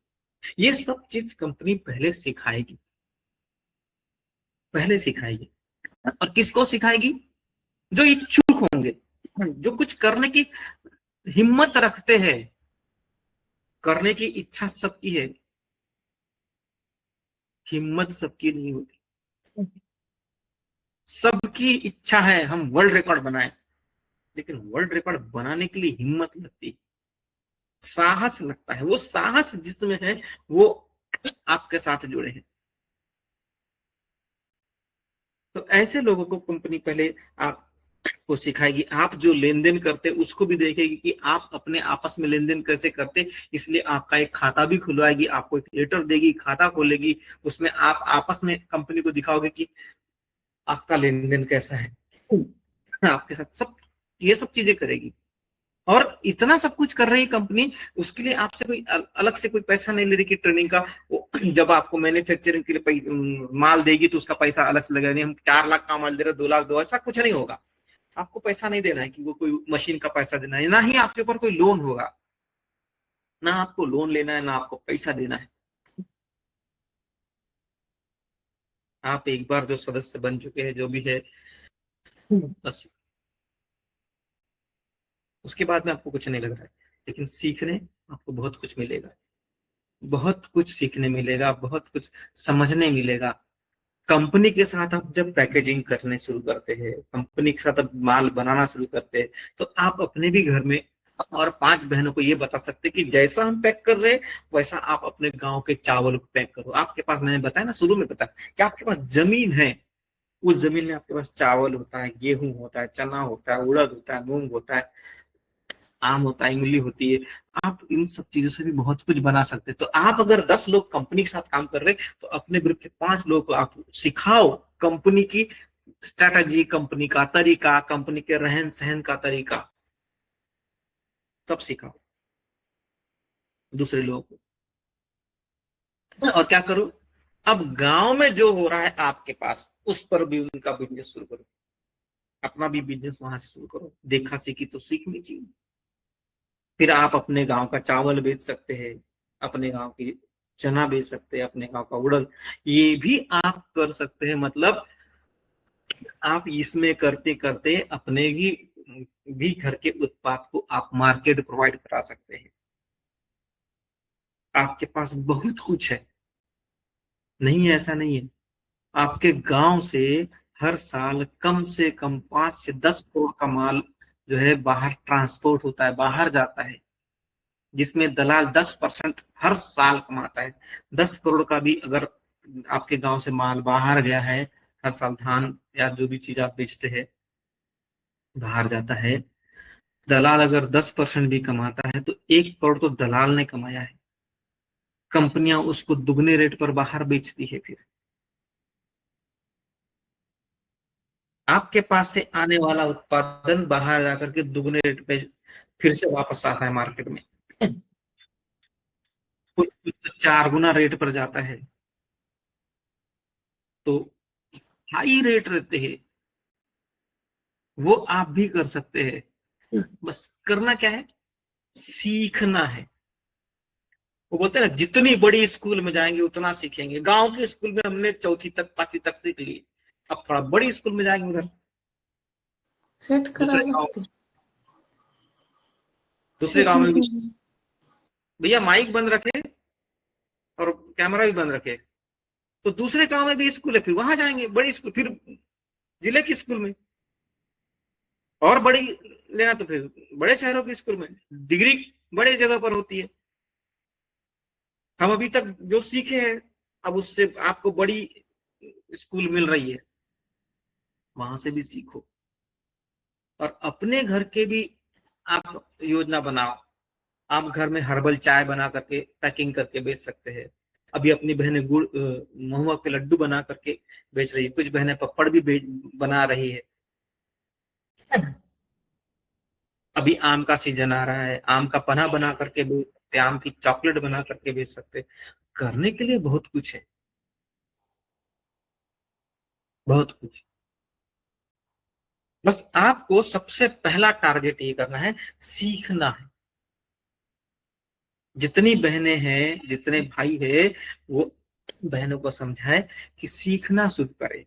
ये सब चीज कंपनी पहले सिखाएगी। और किसको सिखाएगी? जो इच्छुक होंगे, जो कुछ करने की हिम्मत रखते हैं। करने की इच्छा सबकी है, हिम्मत सबकी नहीं होती। सबकी इच्छा है हम वर्ल्ड रिकॉर्ड बनाएं, लेकिन वर्ल्ड रिकॉर्ड बनाने के लिए हिम्मत लगती है, साहस लगता है। वो साहस जिसमें है वो आपके साथ जुड़े हैं। तो ऐसे लोगों को कंपनी पहले आपको सिखाएगी। आप जो लेन देन करते उसको भी देखेगी कि आप अपने आपस में लेन देन कैसे करते। इसलिए आपका एक खाता भी खुलवाएगी, आपको एक लेटर देगी, खाता खोलेगी। उसमें आप आपस में कंपनी को दिखाओगे कि आपका लेन देन कैसा है, आपके साथ सब ये सब चीजें करेगी। और इतना सब कुछ कर रही है कंपनी, उसके लिए आपसे कोई अलग से कोई पैसा नहीं ले रही कि ट्रेनिंग का। वो जब आपको मैन्युफैक्चरिंग के लिए माल देगी तो उसका पैसा अलग से लगेगा। नहीं, हम 4 लाख का माल दे रहे 2 लाख दो, ऐसा कुछ नहीं होगा। आपको पैसा नहीं देना है कि वो कोई मशीन का पैसा देना है, ना ही आपके ऊपर कोई लोन होगा। ना आपको लोन लेना है, ना आपको पैसा देना है। आप एक बार जो सदस्य बन चुके हैं, जो भी है, बस उसके बाद में आपको कुछ नहीं लग रहा है। लेकिन सीखने आपको बहुत कुछ मिलेगा, बहुत कुछ सीखने मिलेगा, बहुत कुछ समझने मिलेगा। कंपनी के साथ आप जब पैकेजिंग करने शुरू करते हैं, कंपनी के साथ आप माल बनाना शुरू करते हैं, तो आप अपने भी घर में और 5 बहनों को ये बता सकते हैं कि जैसा हम पैक कर रहे हैं वैसा आप अपने गांव के चावल को पैक करो। आपके पास, मैंने बताया ना शुरू में, बताया कि आपके पास जमीन है। उस जमीन में आपके पास चावल होता है, गेहूं होता है, चना होता है, उड़द होता है, मूंग होता है, आम होता है, इमली होती है। आप इन सब चीजों से भी बहुत कुछ बना सकते हैं। तो आप अगर 10 लोग कंपनी के साथ काम कर रहे हैं तो अपने ग्रुप के 5 लोग को आप सिखाओ कंपनी की स्ट्रैटेजी, कंपनी का तरीका, कंपनी के रहन सहन का तरीका, तब सिखाओ दूसरे लोगों को। और क्या करो, अब गांव में जो हो रहा है आपके पास, उस पर भी उनका बिजनेस शुरू करो। अपना भी बिजनेस वहां से शुरू करो। देखा सीखी तो सीखनी चाहिए। फिर आप अपने गांव का चावल बेच सकते हैं, अपने गांव की चना बेच सकते हैं, अपने गांव का उड़द, ये भी आप कर सकते हैं। मतलब आप इसमें करते करते अपने भी घर के उत्पाद को आप मार्केट प्रोवाइड करा सकते हैं। आपके पास बहुत कुछ है, नहीं है ऐसा नहीं है। आपके गांव से हर साल कम से कम 5 से 10 करोड़ का माल जो है बाहर ट्रांसपोर्ट होता है, बाहर जाता है, जिसमें दलाल 10% हर साल कमाता है। 10 करोड़ का भी अगर आपके गांव से माल बाहर गया है, हर साल धान या जो भी चीज आप बेचते हैं बाहर जाता है, दलाल अगर 10% भी कमाता है तो 1 करोड़ तो दलाल ने कमाया है। कंपनियां उसको दुगने रेट पर बाहर बेचती है। फिर आपके पास से आने वाला उत्पादन बाहर जाकर के दुगने रेट पे फिर से वापस आता है मार्केट में। कुछ कुछ तो 4 गुना रेट पर जाता है। तो हाई रेट रहते हैं, वो आप भी कर सकते हैं। बस करना क्या है, सीखना है। वो बोलते हैं ना, जितनी बड़ी स्कूल में जाएंगे उतना सीखेंगे। गांव के स्कूल में हमने चौथी तक 5वीं तक सीख ली, अब थोड़ा बड़ी स्कूल में जाएंगे उधर सेट करा दूसरे गांव लगते दूसरे गांव में भी। सेटिंग भैया माइक बंद रखे और कैमरा भी बंद रखे, तो दूसरे गांव में भी स्कूल है, फिर वहां जाएंगे बड़ी स्कूल, फिर जिले की स्कूल में। और बड़ी लेना तो फिर बड़े शहरों के स्कूल में डिग्री बड़े जगह पर होती है। हम अभी तक जो सीखे हैं, अब उससे आपको बड़ी स्कूल मिल रही है, वहां से भी सीखो। और अपने घर के भी आप योजना बनाओ। आप घर में हर्बल चाय बना करके पैकिंग करके बेच सकते हैं। अभी अपनी बहनें गुड़ महुआ के लड्डू बना करके बेच रही है, कुछ बहनें पपड़ भी बना रही है। अभी आम का सीजन आ रहा है, आम का पन्ना बना करके बेच सकते, आम की चॉकलेट बना करके बेच सकते। करने के लिए बहुत कुछ है, बहुत कुछ। बस आपको सबसे पहला टारगेट ये करना है, सीखना है। जितनी बहनें हैं, जितने भाई है, वो बहनों को समझाए कि सीखना शुरू करें।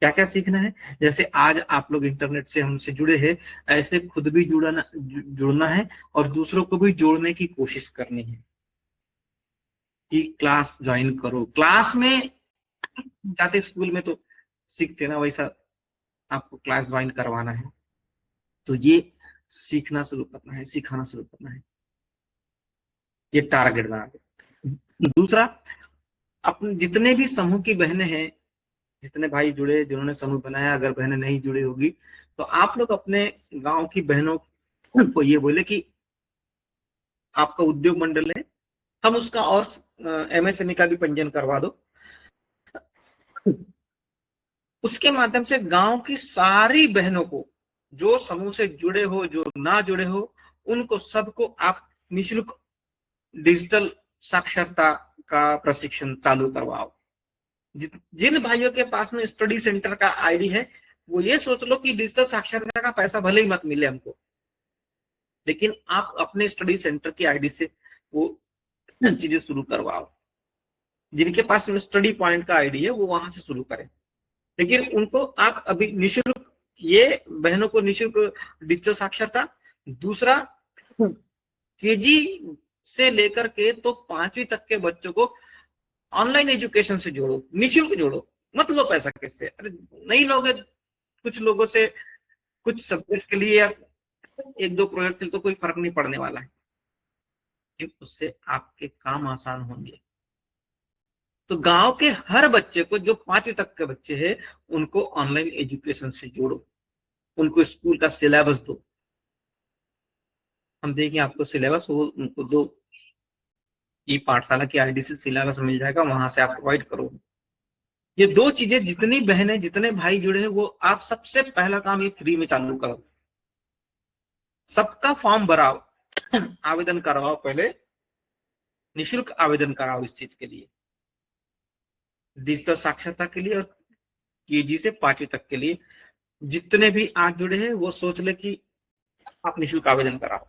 क्या क्या सीखना है? जैसे आज आप लोग इंटरनेट से हमसे जुड़े हैं, ऐसे खुद भी जुड़ना है और दूसरों को भी जोड़ने की कोशिश करनी है कि क्लास ज्वाइन करो। क्लास में जाते स्कूल में तो सीखते ना, वैसा आपको क्लास ज्वाइन करवाना है। तो ये सीखना शुरू करना है, सिखाना शुरू करना है, ये टारगेट बना के। दूसरा, अपने जितने भी समूह की बहनें हैं, जितने भाई जुड़े, जिन्होंने समूह बनाया, अगर बहनें नहीं जुड़ी होगी तो आप लोग अपने गांव की बहनों को ये बोले कि आपका उद्योग मंडल है, हम उसका और एमएसएमई का भी पंजीयन करवा दो। उसके माध्यम से गांव की सारी बहनों को, जो समूह से जुड़े हो, जो ना जुड़े हो, उनको सबको आप निःशुल्क डिजिटल साक्षरता का प्रशिक्षण चालू करवाओ। जिन भाइयों के पास में स्टडी सेंटर का आईडी है, वो ये सोच लो कि डिजिटल साक्षरता का पैसा भले ही मत मिले हमको, लेकिन आप अपने स्टडी सेंटर की आईडी से वो चीजें शुरू करवाओ। जिनके पास में स्टडी पॉइंट का आईडी है, वो वहां से शुरू करें। लेकिन उनको आप अभी निःशुल्क, ये बहनों को निःशुल्क डिजिटल साक्षरता। दूसरा, केजी से लेकर के तो 5वीं तक के बच्चों को ऑनलाइन एजुकेशन से जोड़ो, निःशुल्क जोड़ो, मत लो पैसा किससे। अरे नहीं लोगे, कुछ लोगों से कुछ सब्जेक्ट के लिए या एक दो प्रोजेक्ट के लिए तो कोई फर्क नहीं पड़ने वाला है, लेकिन उससे आपके काम आसान होंगे। तो गांव के हर बच्चे को, जो 5वीं तक के बच्चे हैं, उनको ऑनलाइन एजुकेशन से जोड़ो, उनको स्कूल का सिलेबस दो। हम देखें आपको सिलेबस वो उनको दो, ई पाठशाला की आईडी से सिलेबस मिल जाएगा, वहां से आप प्रोवाइड करो। ये दो चीजें, जितनी बहनें जितने भाई जुड़े हैं, वो आप सबसे पहला काम ये फ्री में चालू करो। सबका फॉर्म भराओ, आवेदन करवाओ, पहले निःशुल्क आवेदन कराओ इस चीज के लिए, डिजिटल साक्षरता के लिए, और केजी से 5वीं तक के लिए। जितने भी आज जुड़े हैं वो सोच ले कि आप निःशुल्क आवेदन कराओ।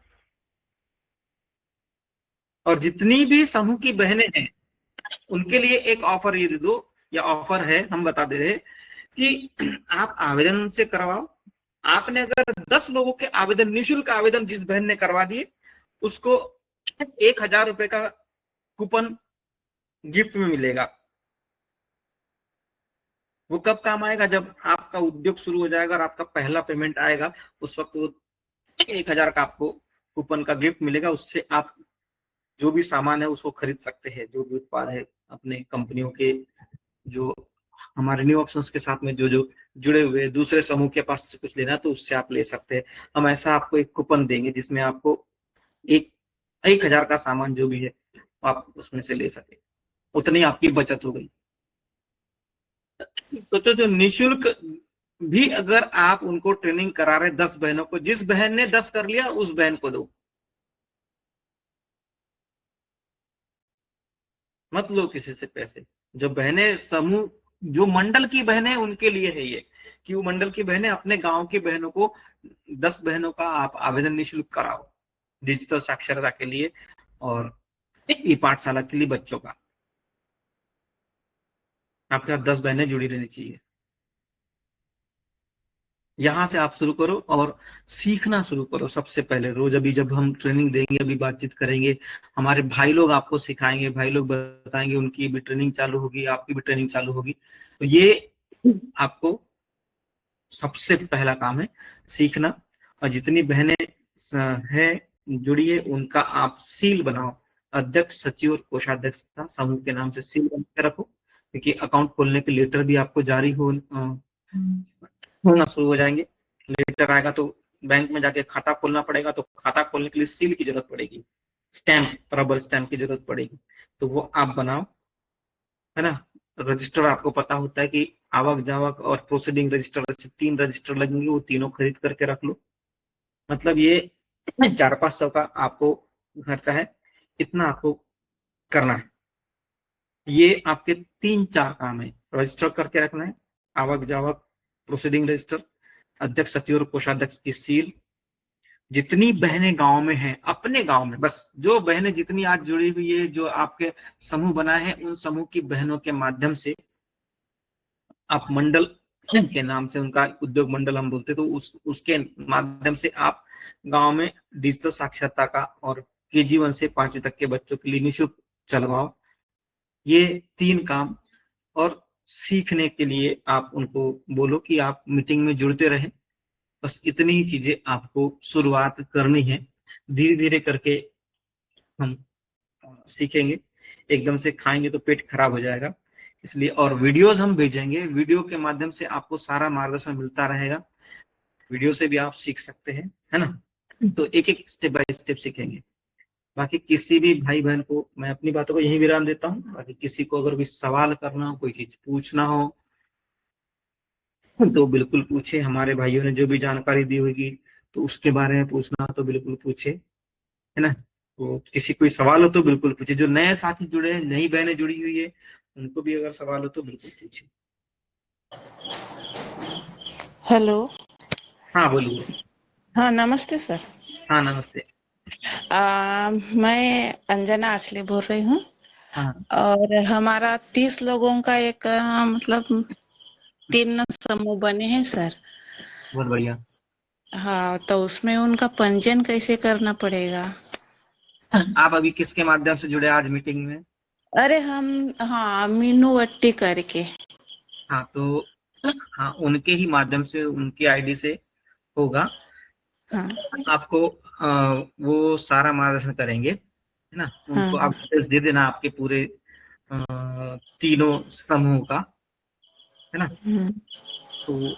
और जितनी भी समूह की बहनें हैं, उनके लिए एक ऑफर ये दे दो, या ऑफर है, हम बता दे रहे कि आप आवेदन उनसे करवाओ। आपने अगर 10 लोगों के आवेदन, निःशुल्क आवेदन जिस बहन ने करवा दिए, उसको 1000 रुपए का कूपन गिफ्ट में मिलेगा। वो कब काम आएगा? जब आपका उद्योग शुरू हो जाएगा और आपका पहला पेमेंट आएगा, उस वक्त वो 1000 का आपको कूपन का गिफ्ट मिलेगा। उससे आप जो भी सामान है उसको खरीद सकते हैं, जो भी उत्पाद है अपने कंपनियों के, जो हमारे न्यू ऑप्शंस के साथ में जो जो जुड़े हुए दूसरे समूह के पास से कुछ लेना, तो उससे आप ले सकते हैं। हम ऐसा आपको एक कूपन देंगे जिसमें आपको 1000 का सामान जो भी है आप उसमें से ले सके, उतनी आपकी बचत हो गई। तो जो निःशुल्क भी अगर आप उनको ट्रेनिंग करा रहे 10 बहनों को, जिस बहन ने 10 कर लिया उस बहन को दो, मत लो किसी से पैसे। जो बहनें समूह, जो मंडल की बहनें, उनके लिए है ये, कि वो मंडल की बहनें अपने गांव की बहनों को, 10 बहनों का आप आवेदन निःशुल्क कराओ डिजिटल साक्षरता के लिए और ई पाठशाला के लिए बच्चों का। आपके साथ 10 बहनें जुड़ी रहनी चाहिए। यहां से आप शुरू करो और सीखना शुरू करो। सबसे पहले रोज, अभी जब हम ट्रेनिंग देंगे, अभी बातचीत करेंगे, हमारे भाई लोग आपको सिखाएंगे, भाई लोग बताएंगे, उनकी भी ट्रेनिंग चालू होगी, आपकी भी ट्रेनिंग चालू होगी। तो ये आपको सबसे पहला काम है, सीखना। और जितनी बहनें हैं जुड़ी है, उनका आप सील बनाओ, अध्यक्ष, सचिव और कोषाध्यक्ष का समूह के नाम से सील बना के रखो, क्योंकि अकाउंट खोलने के लेटर भी आपको जारी होना शुरू हो जाएंगे। लेटर आएगा तो बैंक में जाके खाता खोलना पड़ेगा, तो खाता खोलने के लिए सील की जरूरत पड़ेगी, स्टैंप, रबर स्टैंप की जरूरत पड़ेगी, तो वो आप बनाओ, है ना। रजिस्टर आपको पता होता है कि आवक जावक और प्रोसीडिंग रजिस्टर, 3 रजिस्टर लगेंगे, वो तीनों खरीद करके रख लो। मतलब ये 400-500 का आपको खर्चा है, इतना आपको करना है। ये आपके 3-4 काम है। रजिस्टर करके रखना है, आवक जावक प्रोसीडिंग रजिस्टर, अध्यक्ष सचिव और कोषाध्यक्ष की सील, जितनी बहनें गांव में हैं, अपने गांव में बस जो बहनें जितनी आज जुड़ी हुई है, जो आपके समूह बनाए हैं, उन समूह की बहनों के माध्यम से आप मंडल के नाम से, उनका उद्योग मंडल हम बोलते, तो उसके माध्यम से आप गांव में डिजिटल साक्षरता का और KG1 से 5वीं तक के बच्चों के लिए निःशुल्क चलवाओ। ये 3 काम। और सीखने के लिए आप उनको बोलो कि आप मीटिंग में जुड़ते रहें। बस इतनी ही चीजें आपको शुरुआत करनी है। धीरे धीरे करके हम सीखेंगे, एकदम से खाएंगे तो पेट खराब हो जाएगा। इसलिए और वीडियोस हम भेजेंगे, वीडियो के माध्यम से आपको सारा मार्गदर्शन मिलता रहेगा। वीडियो से भी आप सीख सकते हैं, है ना। तो एक एक स्टेप बाय स्टेप सीखेंगे। बाकी किसी भी भाई बहन को मैं अपनी बातों को यही विराम देता हूँ। बाकी किसी को अगर कोई सवाल करना हो, कोई चीज पूछना हो, तो बिल्कुल पूछे। हमारे भाइयों ने जो भी जानकारी दी होगी तो उसके बारे में पूछना हो तो बिल्कुल पूछे, है ना। तो किसी कोई सवाल हो तो बिल्कुल पूछे। जो नए साथी जुड़े हैं, नई बहनें जुड़ी हुई है, उनको भी अगर सवाल हो तो बिल्कुल पूछे। हेलो। हाँ बोलिए। हाँ नमस्ते सर। हाँ नमस्ते। मैं अंजना असली बोल रही हूँ। हाँ और हमारा 30 लोगों का एक मतलब 3 समूह बने हैं सर। बहुत बढ़िया। हाँ तो उसमें उनका पंजीयन कैसे करना पड़ेगा? आप अभी किसके माध्यम से जुड़े आज मीटिंग में? अरे हम, हाँ मीनू वट्टी करके। हाँ तो हाँ, उनके ही माध्यम से, उनकी आईडी से होगा। हाँ आपको वो सारा मार्गदर्शन करेंगे, है ना। हाँ उनको आप डिटेल्स दे देना आपके पूरे तीनों समूह का, है ना। हम्म, तो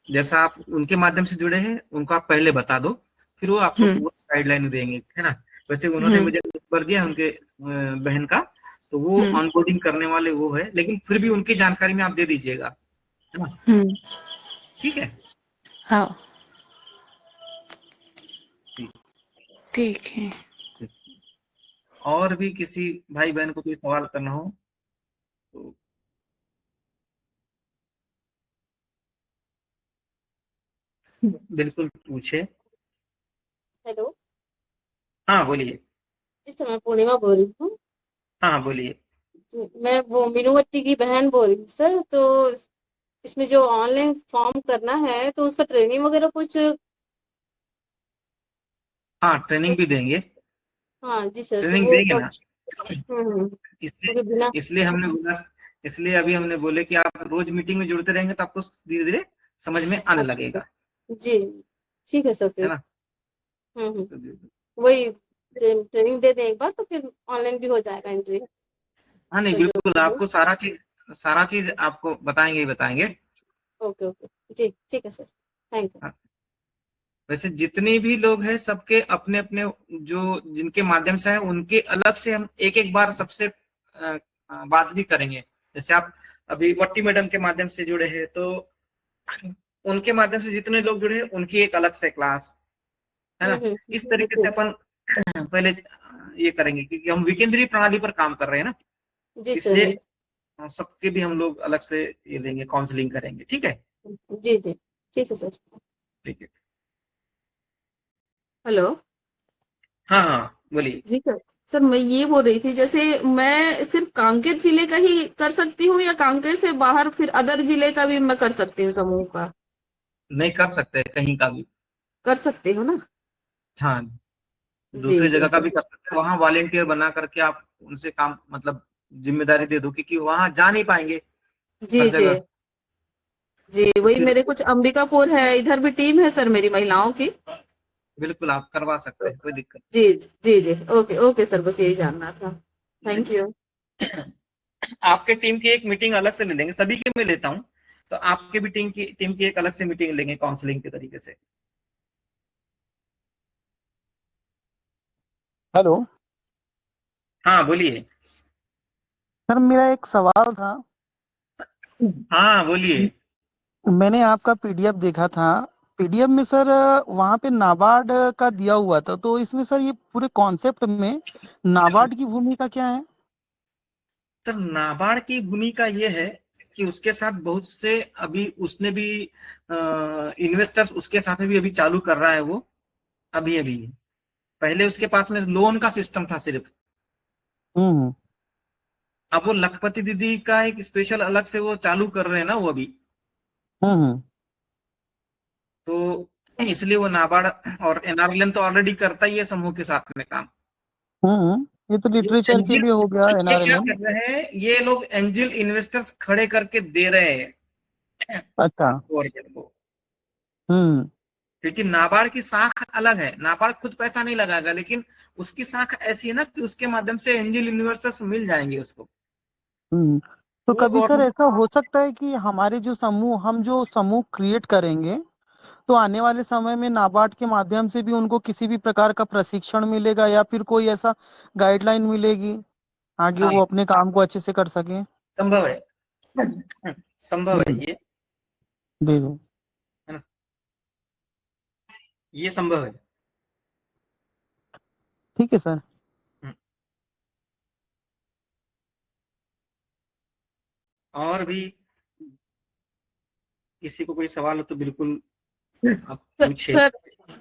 जैसा आप उनके माध्यम से जुड़े हैं, उनको आप पहले बता दो, फिर वो आपको हम्म, पूरा गाइडलाइन देंगे, है ना। वैसे उन्होंने हम्म, मुझे नंबर दिया उनके बहन का, तो वो हम्म, ऑनबोर्डिंग करने वाले वो है, लेकिन फिर भी उनकी जानकारी में आप दे दीजिएगा, है ना। हम्म, ठीक है। हाँ ठीक ठीक है। ठीक। और भी किसी भाई बहन को कोई सवाल करना हो तो बिल्कुल पूछे। हेलो हाँ बोलिए। जी सर, मैं पूर्णिमा बोल रही हूँ। हाँ हाँ बोलिए। जी, मैं वो मीनूवट्टी की बहन बोल रही हूँ सर। तो इसमें जो ऑनलाइन फॉर्म करना है तो उसका ट्रेनिंग वगैरह कुछ? हाँ ट्रेनिंग भी देंगे। हाँ जी सर, तो ट्रेनिंग वो देंगे कब? ना। क्योंकि इसलिए बिना। इसलिए हमने बोला, इसलिए अभी हमने बोले कि आप रोज मीटिंग में जुड़ते रहेंगे तो आपको धीरे धीरे समझ में आने अच्छा अच्छा। लगेगा, जी ठीक है सर है फिर। ना। हम्म। तो वही ट्रेनिंग दे दें एक बार, तो फिर ऑनलाइन भी हो जाएगा एंट्री। हाँ नहीं तो जो बिल्कुल, भी हो। आपको सारा चीज आपको बताएंगे ही बताएंगे। Okay okay. जी ठीक है सर, थैंक यू। हाँ, वैसे जितने भी लोग हैं सबके अपने अपने, जो जिनके माध्यम से है उनके अलग से हम एक एक बार सबसे बात भी करेंगे। जैसे आप अभी वट्टी मैडम के माध्यम से जुड़े हैं, तो उनके माध्यम से जितने लोग जुड़े हैं उनकी एक अलग से क्लास, है ना। इस तरीके से जी अपन पहले ये करेंगे, क्योंकि हम विकेंद्रीय प्रणाली पर काम कर रहे हैं ना। जी इसलिए सर। सबके भी हम लोग अलग से ये लेंगे, काउंसलिंग करेंगे। ठीक है। जी जी ठीक है सर। ठीक है। हेलो। हाँ हाँ बोलिए। जी सर। सर मैं ये बोल रही थी, जैसे मैं सिर्फ कांकेर जिले का ही कर सकती हूँ या कांकेर से बाहर फिर अदर जिले का भी मैं कर सकती हूँ समूह का? नहीं कर सकते हैं कहीं का भी। कर सकती हूँ ना? हाँ जी दूसरी जगह जी का सर। भी कर सकते हैं। वहां वॉलेंटियर बना करके आप उनसे काम, मतलब जिम्मेदारी दे दो, क्योंकि वहां जा नहीं पाएंगे हर जी जी जगह। जी, तो वही फिर मेरे कुछ अंबिकापुर है, इधर भी टीम है सर मेरी महिलाओं की। बिल्कुल आप करवा सकते हैं, कोई दिक्कत जी जी जी, ओके ओके सर, बस यही जानना था। Thank you. नहीं। आपके टीम की एक मीटिंग अलग से ले लेंगे, सभी की मैं लेता हूँ, तो आपके भी टीम की एक अलग से मीटिंग लेंगे काउंसलिंग के तरीके से। हेलो हाँ बोलिए। सर, मेरा एक सवाल था। हाँ बोलिए। मैंने आपका पीडीएफ देखा था पीडीएफ में सर वहाँ पे नाबार्ड का दिया हुआ था, तो इसमें सर ये पूरे कॉन्सेप्ट में नाबार्ड की भूमिका क्या है? तो नाबार्ड की भूमिका ये है कि उसके साथ बहुत से अभी उसने भी इन्वेस्टर्स उसके साथ में भी अभी चालू कर रहा है वो अभी अभी। पहले उसके पास में लोन का सिस्टम था सिर्फ, हम्म अब वो लखपति दीदी का एक स्पेशल अलग से वो चालू कर रहे हैं ना वो अभी। हम्म तो इसलिए वो नाबार्ड और एनआरएलएम तो ऑलरेडी करता ही है समूह के साथ में काम। ये तो लिटरेचर के एंजिल लिए हो गया ये क्या एनआरएलएम। कर रहे हैं, ये लोग एंजिल इन्वेस्टर्स खड़े करके दे रहे हैं अच्छा। गवर्नमेंट को, हम्म क्योंकि नाबार्ड की शाख अलग है। नाबार्ड खुद पैसा नहीं लगाएगा, लेकिन उसकी शाख ऐसी है ना कि उसके माध्यम से एंजिल इन्वेस्टर्स मिल जाएंगे उसको। हम्म तो वो कभी सर गवर्नमेंट। ऐसा हो सकता है कि हमारे हम जो समूह क्रिएट करेंगे, तो आने वाले समय में नाबार्ड के माध्यम से भी उनको किसी भी प्रकार का प्रशिक्षण मिलेगा या फिर कोई ऐसा गाइडलाइन मिलेगी आगे हाँ, वो अपने काम को अच्छे से कर सके? संभव है, संभव है हम्म ये, जी जी। है ना, ये संभव है। ठीक है सर। और भी किसी को कोई सवाल हो तो बिल्कुल आप पूछे। सर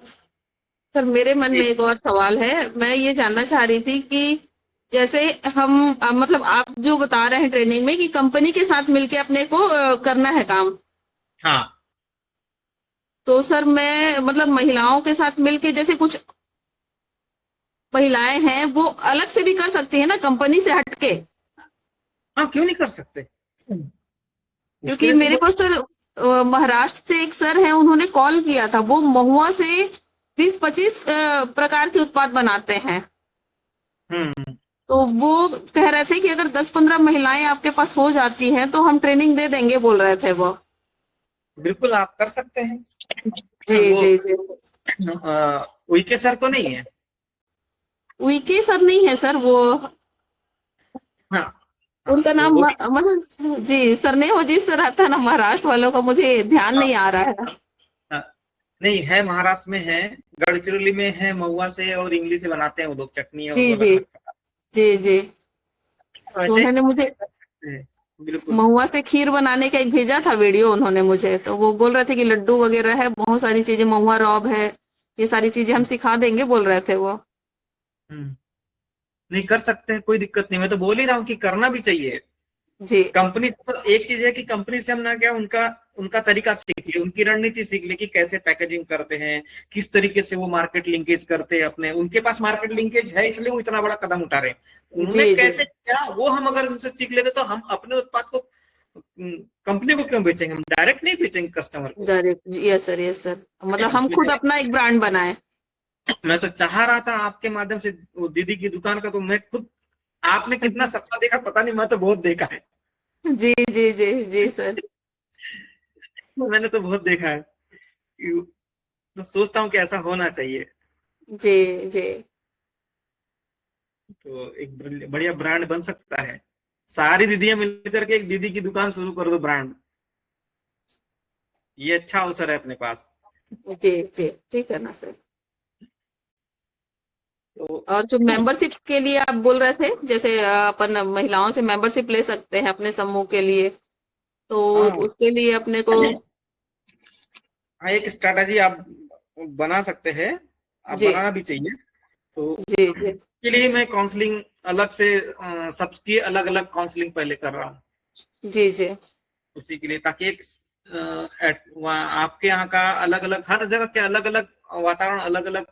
सर मेरे मन में एक और सवाल है। मैं ये जानना चाह रही थी कि जैसे हम मतलब आप जो बता रहे हैं ट्रेनिंग में कि कंपनी के साथ मिलके अपने को करना है काम, हाँ, तो सर मैं मतलब महिलाओं के साथ मिलके, जैसे कुछ महिलाएं हैं वो अलग से भी कर सकती है ना कंपनी से हटके? हाँ, क्यों नहीं कर सकते, उसके क्योंकि लिए तो मेरे पास सर महाराष्ट्र से एक सर है, उन्होंने कॉल किया था, वो महुआ से 20-25 प्रकार के उत्पाद बनाते हैं। हम्म, तो वो कह रहे थे कि अगर 10-15 महिलाएं आपके पास हो जाती हैं तो हम ट्रेनिंग दे देंगे, बोल रहे थे वो। बिल्कुल आप कर सकते हैं। जी वो जी जी। उइके सर तो नहीं है। उइके सर नहीं है सर वो, हाँ, उनका तो नाम वो मतलब जी सरनेम अजीब से रहता है ना महाराष्ट्र वालों का, मुझे ध्यान नहीं आ रहा है। हाँ, नहीं है, महाराष्ट्र में है, गढ़चिरौली में है, महुआ से और इमली से बनाते हैं वो लोग चटनी और जी वो अलग जी अलग। जी जी। तो वैसे उन्होंने मुझे कर सकते हैं, बिल्कुल। महुआ से खीर बनाने का एक भेजा था वीडियो उन्होंने मुझे, तो वो बोल रहे थे कि लड्डू वगैरह है, बहुत सारी चीजें, महुआ रॉब है, ये सारी चीजें हम सिखा देंगे, बोल रहे थे वो। नहीं, कर सकते हैं, कोई दिक्कत नहीं। मैं तो बोल ही रहा हूँ कि करना भी चाहिए। जी कंपनी से तो एक चीज है कि कंपनी से हम ना क्या उनका उनका तरीका सीख ले, उनकी रणनीति सीख ले कि कैसे पैकेजिंग करते हैं, किस तरीके से वो मार्केट लिंकेज करते हैं अपने। उनके पास मार्केट लिंकेज है, इसलिए वो इतना बड़ा कदम उठा रहे हैं। उन्होंने जी जी। कैसे किया वो हम अगर उनसे सीख लेते तो हम अपने उत्पाद को कंपनी को क्यों बेचेंगे, हम डायरेक्ट नहीं बेचेंगे कस्टमर को। Direct, yes sir yes sir, मतलब हम उसमें खुद अपना एक ब्रांड बनाए। मैं तो चाह रहा था आपके माध्यम से वो दीदी की दुकान का, तो मैं खुद, आपने कितना सप्ताह देखा पता नहीं, मैं तो बहुत देखा है। जी जी जी जी सर। मैंने तो बहुत देखा है, तो सोचता हूँ कि ऐसा होना चाहिए। जी जी तो एक बढ़िया ब्रांड बन सकता है। सारी दीदियां मिलकर के एक दीदी की दुकान शुरू कर दो, ब्रांड। ये अच्छा अवसर है अपने पास। जी जी। ठीक है ना सर। तो और जो मेंबरशिप के लिए आप बोल रहे थे, जैसे अपन महिलाओं से मेंबरशिप ले सकते हैं अपने समूह के लिए, तो हाँ, उसके लिए अपने को एक स्ट्रैटेजी आप बना सकते हैं, आप जी बनाना भी चाहिए। तो जी जी के लिए मैं काउंसलिंग अलग से सबकी अलग अलग काउंसलिंग पहले कर रहा हूँ जी जी उसी के लिए, ताकि एक आपके यहाँ का अलग अलग, हर जगह के अलग अलग वातावरण, अलग अलग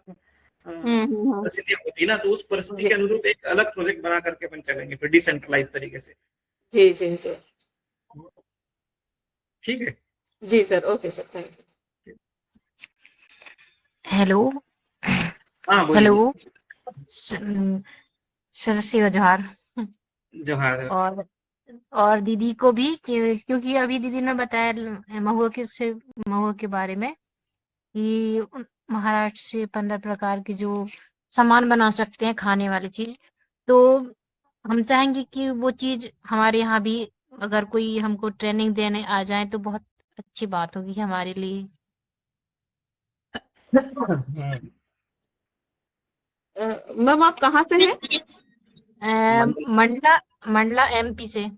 हम्म। परिस्थितियां होती है ना, तो उस परिस्थिति जी के अनुरूप एक अलग प्रोजेक्ट बना करके अपन चलेंगे फिर डिसेंट्रलाइज तरीके से। जी जी जी ठीक है। जी sir. Okay sir, thank you. Hello. हाँ, बोलिए हेलो। बोलिए। सर शिव जोहार। जोहार। और दीदी को भी क्योंकि अभी दीदी ने बताया महुआ के बारे में कि महाराष्ट्र से 15 प्रकार के जो सामान बना सकते हैं खाने वाली चीज, तो हम चाहेंगे कि वो चीज हमारे यहाँ भी अगर कोई हमको ट्रेनिंग देने आ जाए तो बहुत अच्छी बात होगी हमारे लिए। मैम आप कहाँ से हैं? मंडला मंडला MP से।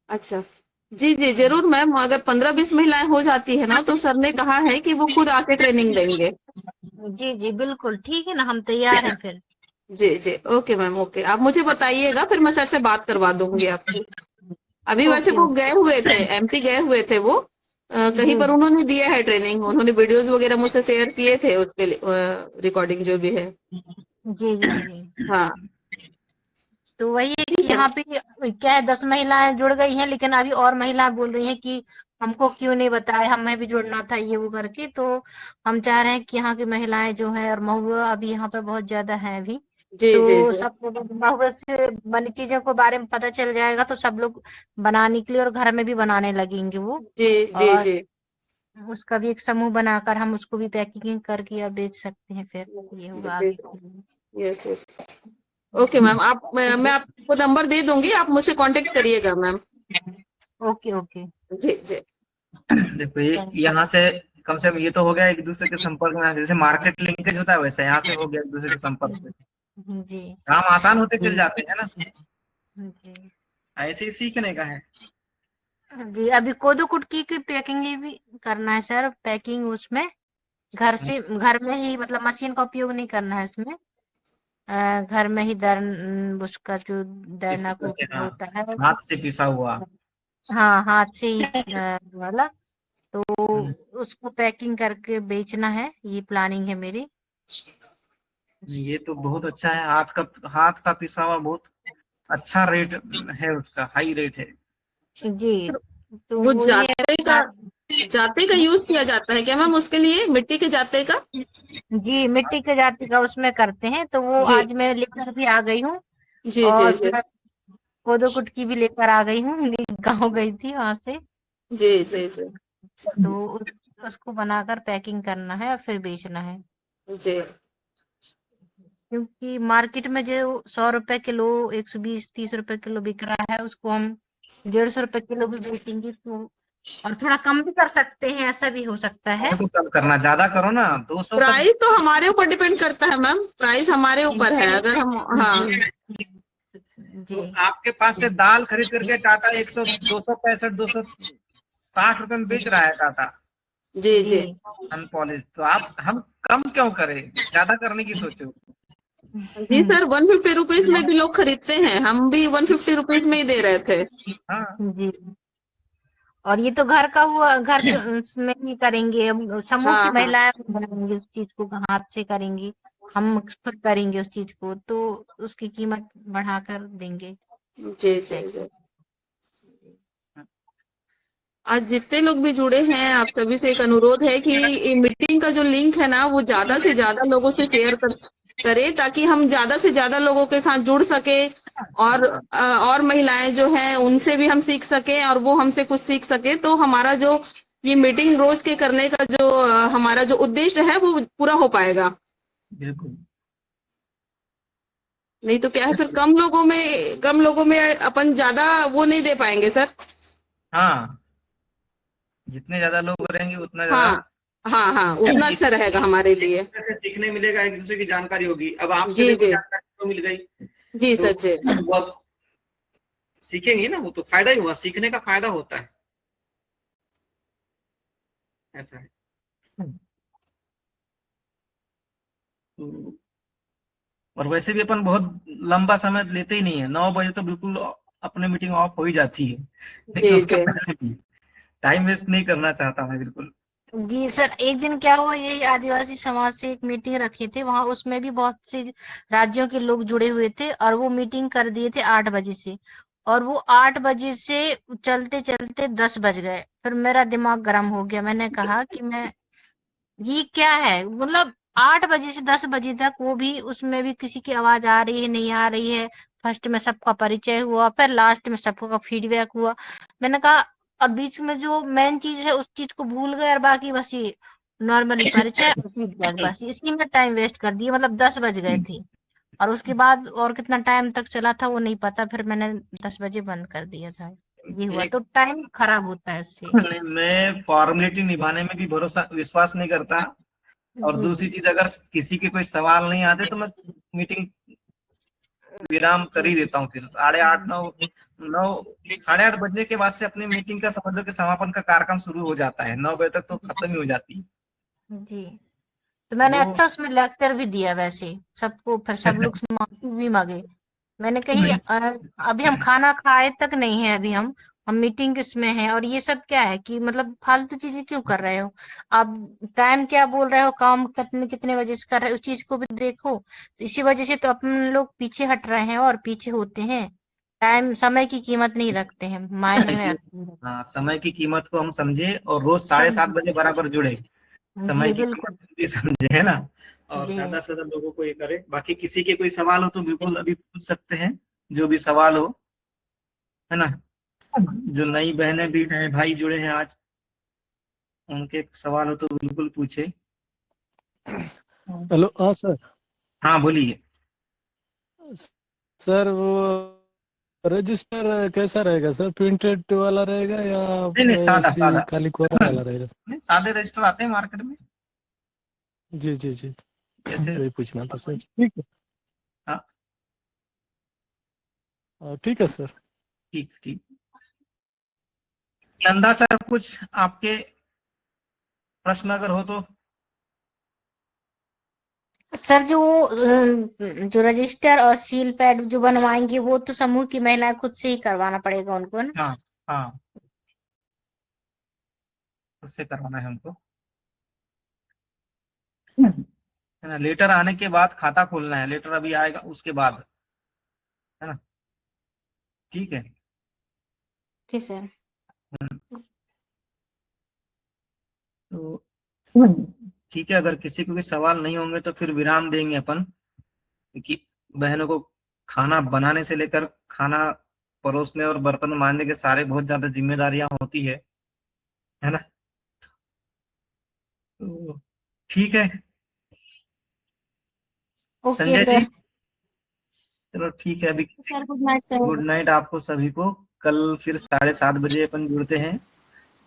अच्छा, जी जी जरूर मैम, अगर 15-20 महिलाएं हो जाती है ना तो सर ने कहा है कि वो खुद आके ट्रेनिंग देंगे। जी जी बिल्कुल ठीक है ना, हम तैयार हैं फिर। जी जी ओके मैम, ओके आप मुझे बताइएगा, फिर मैं सर से बात करवा दूंगी आपकी। अभी वैसे ओके वो ओके गए हुए थे, MP गए हुए थे वो, कहीं जी पर उन्होंने दिया है ट्रेनिंग, उन्होंने वीडियोस वगैरह मुझसे शेयर किए थे, उसके रिकॉर्डिंग जो भी है। जी जी जी। हाँ तो वही है कि ठीक है। यहाँ पे क्या है, 10 महिलाएं जुड़ गई हैं, लेकिन अभी और महिलाएं बोल रही हैं कि हमको क्यों नहीं बताया, हमें भी जुड़ना था ये वो करके। तो हम चाह रहे हैं कि यहाँ की महिलाएं जो हैं, और महुआ अभी यहाँ पर बहुत ज्यादा है अभी, जी जी तो जी सबको महुआ से बनी चीजों के बारे में पता चल जाएगा, तो सब लोग बनाने के लिए और घर में भी बनाने लगेंगे वो। जी जी और जी उसका भी एक समूह बनाकर हम उसको भी पैकिंग करके और बेच सकते हैं, फिर ये होगा आगे के लिए। यस यस ओके मैम, आप मैं आपको नंबर दे दूंगी, आप मुझसे कांटेक्ट करिएगा मैम। Okay okay. जी जी देखो ये यहाँ से कम से कम ये तो हो गया एक दूसरे के संपर्क में, जैसे मार्केट लिंकेज होता है वैसे यहाँ से हो गया एक दूसरे के संपर्क में, जी काम आसान होते चल जाते हैं ना, जी ऐसे ही सीखने का है। जी। अभी कोदो कुटकी की पैकिंग भी करना है सर, पैकिंग उसमें घर से, घर में ही, मतलब मशीन का उपयोग नहीं करना है इसमें। घर में ही उसका जो इस दरना करके कुटना हाँ, होता है, हाथ से पिसा हुआ। हाँ हाथ से ही वाला, तो हम्म, उसको पैकिंग करके बेचना है, ये प्लानिंग है मेरी। ये तो बहुत अच्छा है, हाथ का पिसा हुआ बहुत अच्छा रेट है, उसका हाई रेट है। जी तो वो वो ये जाते का, जाते का यूज किया जाता है क्या मैम उसके लिए, मिट्टी के जाते का? जी मिट्टी के जाति का उसमें करते हैं, तो वो जी आज मैं लेकर भी आ गई हूँ। जी जी और जी प्लस कोदो कुटकी भी लेकर आ गई हूँ, गाँव गई थी वहां से। जी जी जी तो उसको बनाकर पैकिंग करना है और फिर बेचना है, जी क्योंकि मार्केट में जो 100 रुपए किलो, 120-130 रुपए किलो बिक रहा है, उसको हम 150 रुपए किलो भी बेचेंगे तो, और थोड़ा कम भी कर सकते हैं, ऐसा भी हो सकता है। तो कम करना, ज्यादा करो ना, 200 तक। प्राइस तो हमारे ऊपर डिपेंड करता है मैम, प्राइस हमारे ऊपर है, अगर हम हाँ जी तो आपके पास से दाल खरीद करके टाटा 265 260 रुपए में बेच रहा है टाटा जी जी जी अनपॉलिश, तो आप हम कम क्यों करें, ज्यादा करने की सोचो। जी सर, 150 रुपीज में भी लोग खरीदते हैं, हम भी 150 रुपीज में ही दे रहे थे। हाँ जी। और ये तो घर का हुआ, घर के उसमें ही करेंगे, अब समूह की हाँ हाँ महिलाएं बनाएंगी उस चीज को, हाथ से करेंगी, हम खुद करेंगे उस चीज को, तो उसकी कीमत बढ़ाकर देंगे। जी जी जी आज जितने लोग भी जुड़े हैं, आप सभी से एक अनुरोध है कि ये मीटिंग का जो लिंक है ना वो ज्यादा से ज्यादा लोगों से शेयर करें, ताकि हम ज्यादा से ज्यादा लोगों के साथ जुड़ सके, और महिलाएं जो हैं उनसे भी हम सीख सके और वो हमसे कुछ सीख सके, तो हमारा जो ये मीटिंग रोज के करने का जो हमारा जो उद्देश्य है वो पूरा हो पाएगा। बिल्कुल। नहीं तो क्या है, फिर कम लोगों में अपन ज्यादा वो नहीं दे पाएंगे सर। हाँ जितने ज्यादा लोग रहेंगे उतना ज्यादा हाँ हाँ हाँ उतना अच्छा रहेगा हमारे लिए। से सीखने मिलेगा, एक दूसरे की जानकारी होगी। अब आपसे जी देखो जी जानकारी तो मिल गई, जी तो सर जी वो आप सीखेंगे ना, वो तो फायदा ही हुआ, सीखने का फायदा होता है, ऐसा है। तो और वैसे भी अपन बहुत लंबा समय लेते ही नहीं है, 9 बजे तो बिल्कुल अपने मीटिंग ऑफ हो ही जाती है, लेकिन जी उसके जी पहले भी टाइम वेस्ट नहीं करना चाहता मैं बिल्कुल। जी सर, एक दिन क्या हुआ, यही आदिवासी समाज से एक मीटिंग रखे थे, वहां उसमें भी बहुत से राज्यों के लोग जुड़े हुए थे, और वो मीटिंग कर दिए थे 8 बजे से, और वो 8 बजे से चलते चलते 10 बज गए। फिर मेरा दिमाग गर्म हो गया, मैंने कहा कि मैं, ये क्या है, मतलब 8 बजे से 10 बजे तक, वो भी उसमें भी किसी की आवाज आ रही है नहीं आ रही है। फर्स्ट में सबका परिचय हुआ, फिर लास्ट में सबका फीडबैक हुआ। मैंने कहा, और बीच में जो मेन चीज है उस चीज को भूल गए, और बाकी बस ये नॉर्मली परिचय और फीडबैक, बस इसी में टाइम वेस्ट कर दिया, मतलब 10 बज गए थे। और उसके बाद और कितना टाइम तक चला था वो नहीं पता, फिर मैंने 10 बजे बंद कर दिया था। ये हुआ, एक तो टाइम खराब होता है इससे। मैं फॉर्मेलिटी निभाने में भी भरोसा विश्वास नहीं करता, और जी दूसरी चीज, अगर किसी के कोई सवाल नहीं आते तो मैं मीटिंग विराम कर ही देता हूँ। फिर 8:30 9:30 बजने के बाद से अपनी मीटिंग का समझ लो कि समापन का कार्यक्रम शुरू हो जाता है। 9 बजे तक तो खत्म ही हो जाती है। जी। तो मैंने वो अच्छा उसमें लेक्चर भी दिया वैसे सबको, फिर सब लोग माफी भी मांगे। मैंने कही अभी हम खाना खाए तक नहीं है, अभी हम मीटिंग इसमें हैं, और ये सब क्या है कि मतलब फालतू चीजें क्यों कर रहे हो आप? टाइम क्या बोल रहे हो, काम कितने कितने बजे से कर रहे हो, उस चीज को भी देखो। तो इसी वजह से तो अपन लोग पीछे हट रहे हैं और पीछे होते हैं। टाइम, समय की कीमत नहीं रखते हैं, मायने में इसलिए नहीं रखते। हाँ, समय की कीमत को हम समझे और रोज 7:30 बजे बराबर जुड़े। समय जी की बिल्कुल। कीमत भी समझे, है ना। और जी ज्यादा से ज्यादा लोगों को ये करे। बाकी किसी के कोई सवाल हो तो बिल्कुल अभी पूछ सकते हैं, जो भी सवाल हो, है ना। जो नई बहनें भी नए भाई जुड़े हैं आज, उनके सवाल हो तो बिल्कुल पूछे। हेलो, हाँ सर। हाँ बोलिए। सर वो रजिस्टर कैसा रहेगा सर, प्रिंटेड वाला रहेगा या नहीं नहीं, सादा ऐसी सादा। खाली कोरा वाला रहेगा? नहीं, सादे रजिस्टर आते हैं मार्केट में। जी जी जी। जैसे वही पूछना था सर। ठीक है। हाँ, ठीक है सर। ठीक ठीक। नंदा सर, कुछ आपके प्रश्न अगर हो तो। सर, जो रजिस्टर और सील पैड जो बनवाएंगे वो तो समूह की महिलाएं खुद से ही करवाना पड़ेगा उनको, है ना? हाँ हाँ, उससे करवाना है हमको, है ना। लेटर आने के बाद खाता खोलना है, लेटर अभी आएगा उसके बाद, है ना। ठीक है। ठीक सर। तो ठीक है, अगर किसी को कोई सवाल नहीं होंगे तो फिर विराम देंगे अपन, क्योंकि बहनों को खाना बनाने से लेकर खाना परोसने और बर्तन मांजने के सारे बहुत ज्यादा जिम्मेदारियां होती है ना। तो ठीक है ओके संजय जी, सर। चलो ठीक है अभी। Sir good night sir. Good night आपको सभी को। कल फिर 7:30 बजे अपन जुड़ते हैं।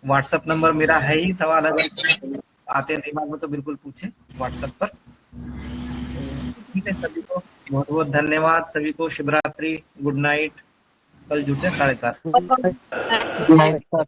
व्हाट्सएप नंबर मेरा है ही, सवाल अगर आते हैं दिमाग में तो बिल्कुल पूछें व्हाट्सएप पर। ठीक है, सभी को बहुत बहुत धन्यवाद। सभी को शुभ रात्रि, गुड नाइट। कल जुड़ते हैं 7:30। Good night sir.